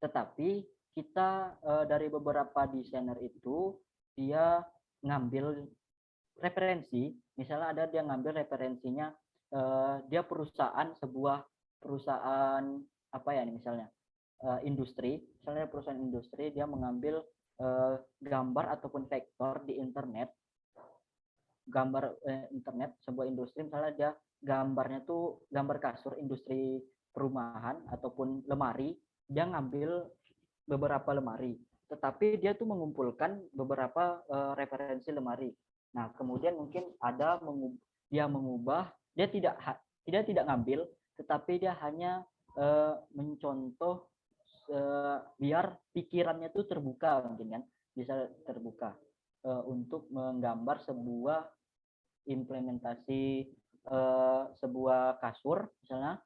Tetapi kita dari beberapa desainer itu dia ngambil referensi, misalnya ada dia ngambil referensinya, dia sebuah perusahaan apa ya misalnya industri, misalnya perusahaan industri, dia mengambil gambar ataupun vektor di internet, internet sebuah industri, misalnya dia gambarnya tuh gambar kasur industri perumahan ataupun lemari, dia ngambil beberapa lemari, tetapi dia tuh mengumpulkan beberapa referensi lemari. Nah, kemudian mungkin ada dia mengubah, dia tidak ngambil, tetapi dia hanya mencontoh biar pikirannya tuh terbuka, mungkin kan bisa terbuka untuk menggambar sebuah implementasi sebuah kasur, misalnya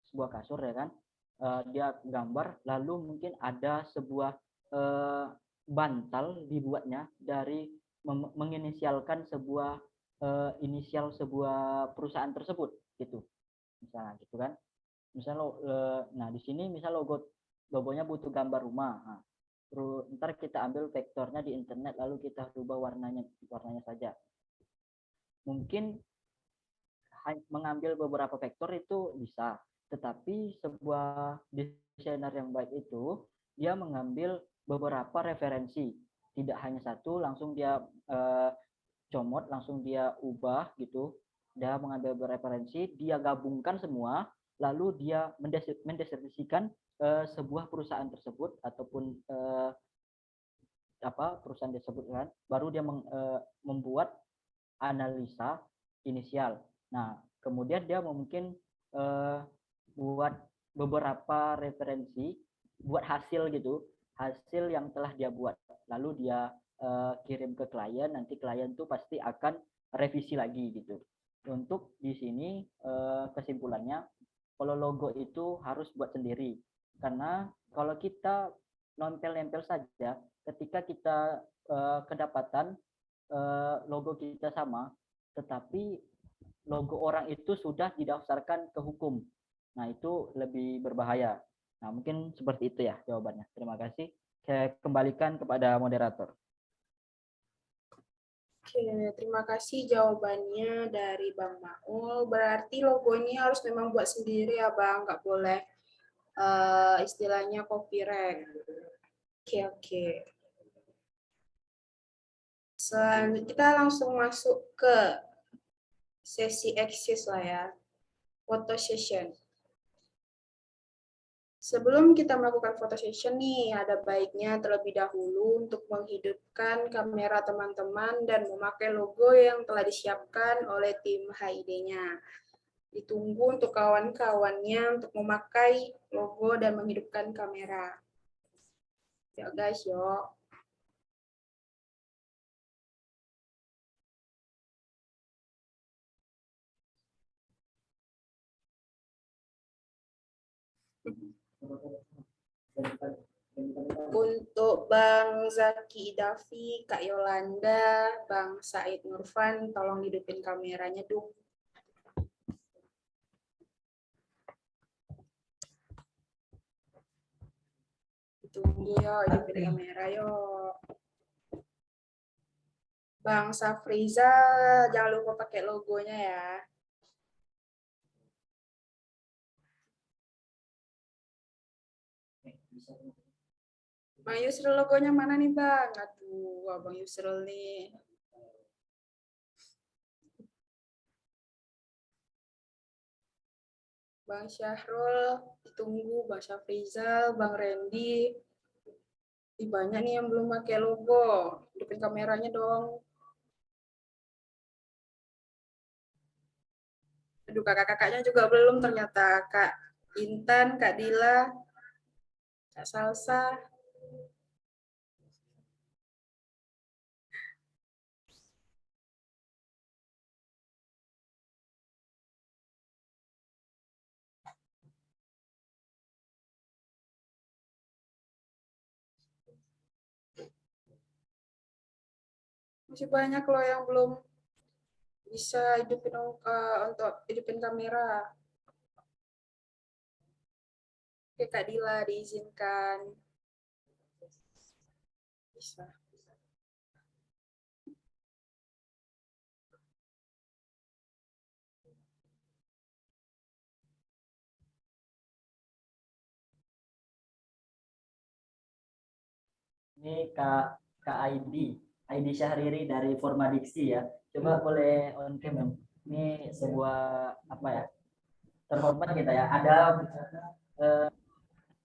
sebuah kasur ya kan, dia gambar, lalu mungkin ada sebuah bantal dibuatnya dari menginisialkan sebuah inisial sebuah perusahaan tersebut gitu, misalnya gitu kan. Misalnya nah di sini misal logonya butuh gambar rumah, nah, ntar kita ambil vektornya di internet lalu kita rubah warnanya saja. Mungkin mengambil beberapa vektor itu bisa, tetapi sebuah desainer yang baik itu dia mengambil beberapa referensi, tidak hanya satu langsung dia comot, langsung dia ubah gitu. Dia mengambil referensi, dia gabungkan semua, lalu dia mendeskripsikan sebuah perusahaan tersebut ataupun perusahaan tersebut kan, baru dia membuat analisa inisial. Nah, kemudian dia mungkin buat beberapa referensi, buat hasil gitu, hasil yang telah dia buat, lalu dia kirim ke klien, nanti klien tuh pasti akan revisi lagi gitu. Untuk di sini kesimpulannya, kalau logo itu harus buat sendiri, karena kalau kita nempel-nempel saja, ketika kita kedapatan logo kita sama, tetapi logo orang itu sudah didaftarkan ke hukum. Nah, itu lebih berbahaya. Nah, mungkin seperti itu ya jawabannya. Terima kasih. Saya kembalikan kepada moderator. Oke, terima kasih jawabannya dari Bang Maul. Berarti logonya harus memang buat sendiri ya Bang, nggak boleh istilahnya copyright. Oke. Selanjutnya kita langsung masuk ke sesi eksis lah ya, photo session. Sebelum kita melakukan foto session nih, ada baiknya terlebih dahulu untuk menghidupkan kamera teman-teman dan memakai logo yang telah disiapkan oleh tim HID-nya. Ditunggu untuk kawan-kawannya untuk memakai logo dan menghidupkan kamera. Ya guys, yuk. Untuk Bang Zaki Davi, Kak Yolanda, Bang Said Nurfan, tolong hidupin kameranya dong. Tunggu yo, hidupin kamera yo. Bang Safriza, jangan lupa pakai logonya ya. Bang Yusril logonya mana nih Bang? Aduh, Bang Yusril nih. Bang Syahrul, ditunggu. Bang Syafrizal, Bang Randy. Banyak nih yang belum pakai logo. Hidupin kameranya dong. Aduh, kakak-kakaknya juga belum ternyata. Kak Intan, Kak Dila, Kak Salsa. Masih banyak loh yang belum bisa hidupin untuk hidupin kamera. Oke, Kak Dila diizinkan. Bisa. Ini Kak ID Syahriri dari Formadiksi ya. Coba boleh on cam dong. Ini sebuah apa ya? Terhormat kita ya. Ada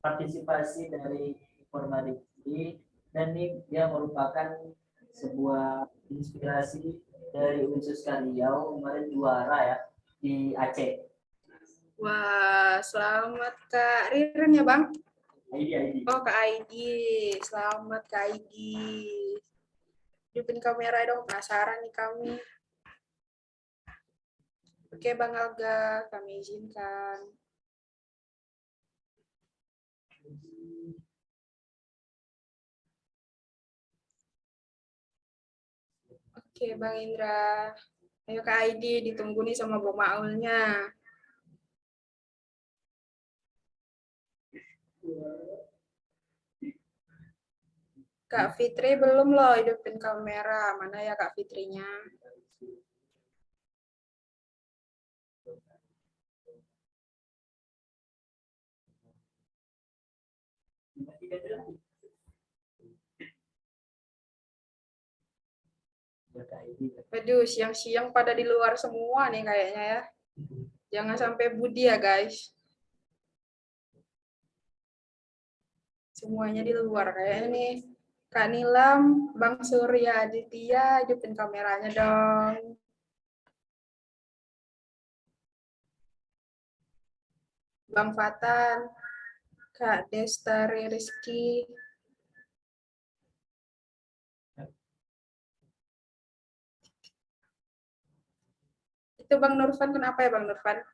partisipasi dari Formadiksi dan ini dia merupakan sebuah inspirasi dari Unsus Riau kemarin juara ya di Aceh. Wah, selamat Kak Ririn ya Bang? ID. Oh, Kak ID. Selamat Kak ID. Hidupin kamera dong, penasaran nih kami. Oke Bang Alga, kami izinkan. Oke Bang Indra. Ayo Kak ID, ditunggu nih sama Bu Maulnya. Kak Fitri belum loh hidupin kamera. Mana ya Kak Fitrinya? Aduh, siang-siang pada di luar semua nih kayaknya ya. Jangan sampai Budi ya guys. Semuanya di luar kayaknya nih. Kak Nilam, Bang Surya Aditya, hidupin kameranya dong. Bang Fatan, Kak Destari Rizky. Itu Bang Nurfan, kenapa ya Bang Nurfan?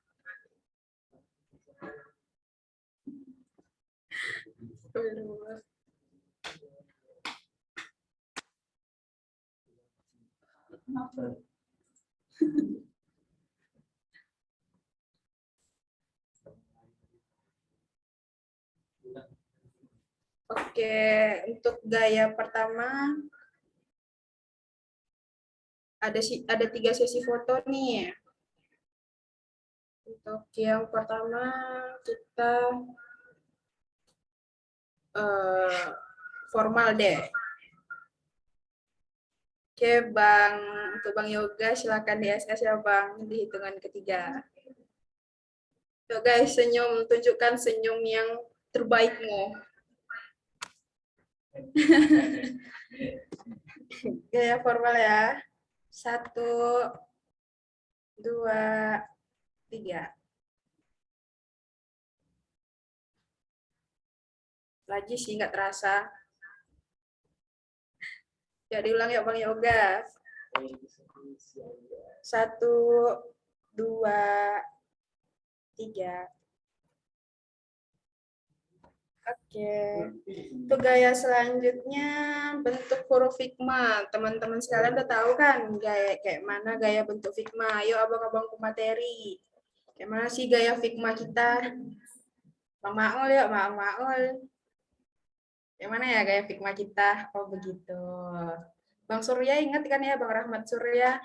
Oke, untuk gaya pertama ada 3 sesi foto nih. Untuk yang pertama kita formal deh. Oke, Bang, untuk Bang Yoga silakan di SS ya Bang, di hitungan ketiga. Yuk guys, senyum, tunjukkan senyum yang terbaikmu. Gaya formal ya. 1, 2, 3. Lagi sih nggak terasa. Ya diulang ya Bang Yoga. 1, 2, 3. Oke. Untuk gaya selanjutnya bentuk huruf Figma. Teman-teman sekalian udah tahu kan gaya kayak mana gaya bentuk Figma. Ayo abang-abangku materi. Kayak mana sih gaya Figma kita? Bang Maul ya, Bang Maul. Yang mana ya gaya Figma kita? Oh begitu. Bang Surya ingat kan ya, Bang Rahmat Surya?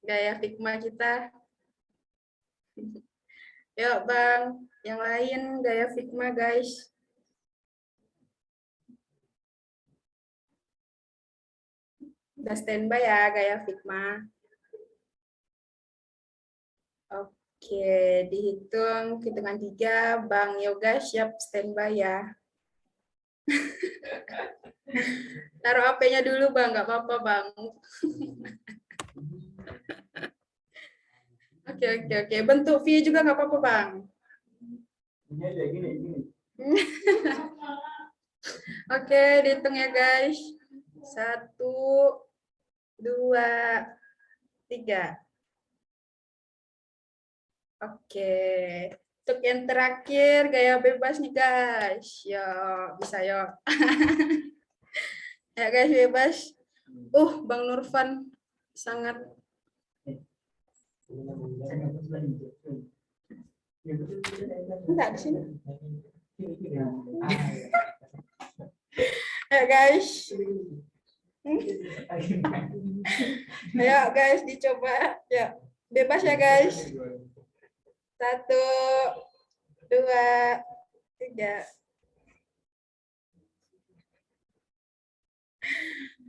Gaya Figma kita. Yuk Bang, yang lain gaya Figma guys. Udah standby ya gaya Figma. Oke, dihitung hitungan 3, Bang Yoga siap standby ya. Taruh HP-nya dulu Bang, nggak apa-apa Bang. Oke. Bentuk V juga nggak apa-apa Bang. Ini aja gini. Oke, dihitung ya guys. 1, 2, 3. Oke. Untuk yang terakhir gaya bebas nih guys. Yo, bisa yo. Ya guys bebas. Bang Nurfan sangat enggak di sini. Ya guys. Ayo guys dicoba. Ya, bebas ya guys. 1, 2, 3.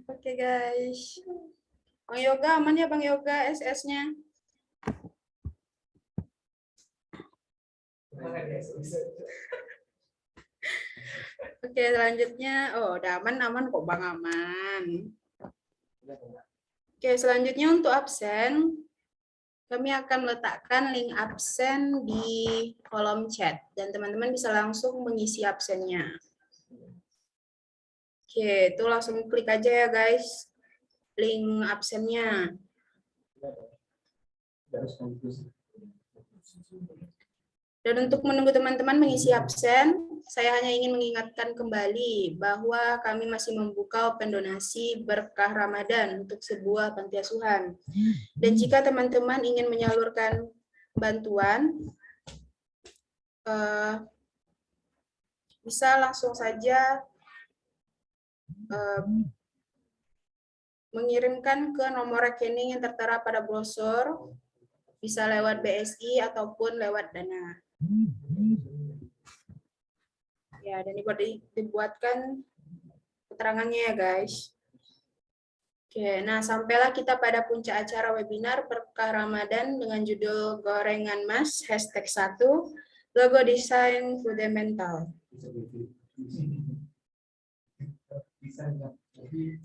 Oke guys. Bang Yoga aman ya Bang Yoga SS-nya? Oke, selanjutnya. Udah aman kok Bang, aman. Oke, selanjutnya untuk absen, kami akan meletakkan link absen di kolom chat dan teman-teman bisa langsung mengisi absennya. Oke, itu langsung klik aja ya guys, link absennya. Dan untuk menunggu teman-teman mengisi absen, saya hanya ingin mengingatkan kembali bahwa kami masih membuka open donasi berkah Ramadan untuk sebuah panti asuhan. Dan jika teman-teman ingin menyalurkan bantuan, bisa langsung saja mengirimkan ke nomor rekening yang tertera pada brosur, bisa lewat BSI ataupun lewat Dana. Ya, dan dibuatkan keterangannya ya guys. Oke, nah sampailah kita pada puncak acara webinar berkah Ramadan dengan judul Gorengan Mas, #1, logo desain fundamental.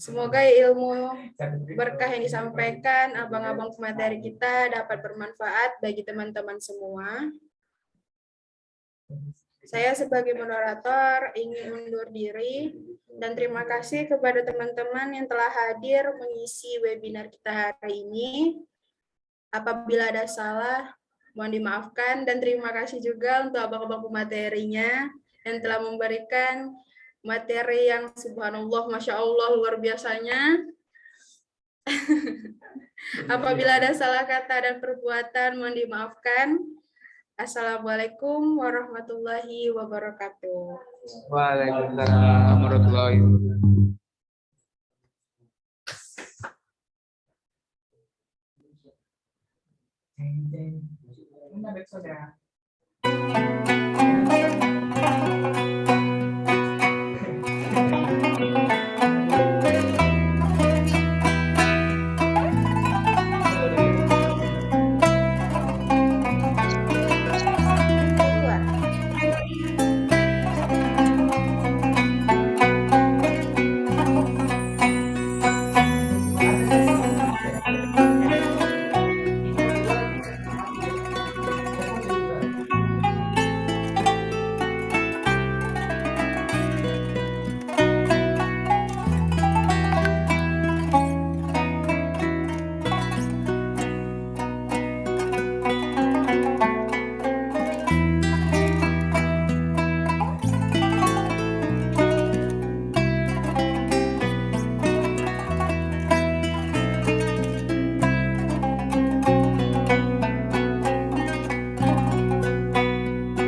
Semoga ilmu berkah yang disampaikan abang-abang pemateri kita dapat bermanfaat bagi teman-teman semua. Saya sebagai moderator ingin undur diri dan terima kasih kepada teman-teman yang telah hadir mengisi webinar kita hari ini. Apabila ada salah, mohon dimaafkan dan terima kasih juga untuk abang-abang pematerinya yang telah memberikan materi yang subhanallah, masya Allah, luar biasanya. Apabila ada salah kata dan perbuatan, mohon dimaafkan. Assalamualaikum warahmatullahi wabarakatuh. Waalaikumsalam warahmatullahi wabarakatuh.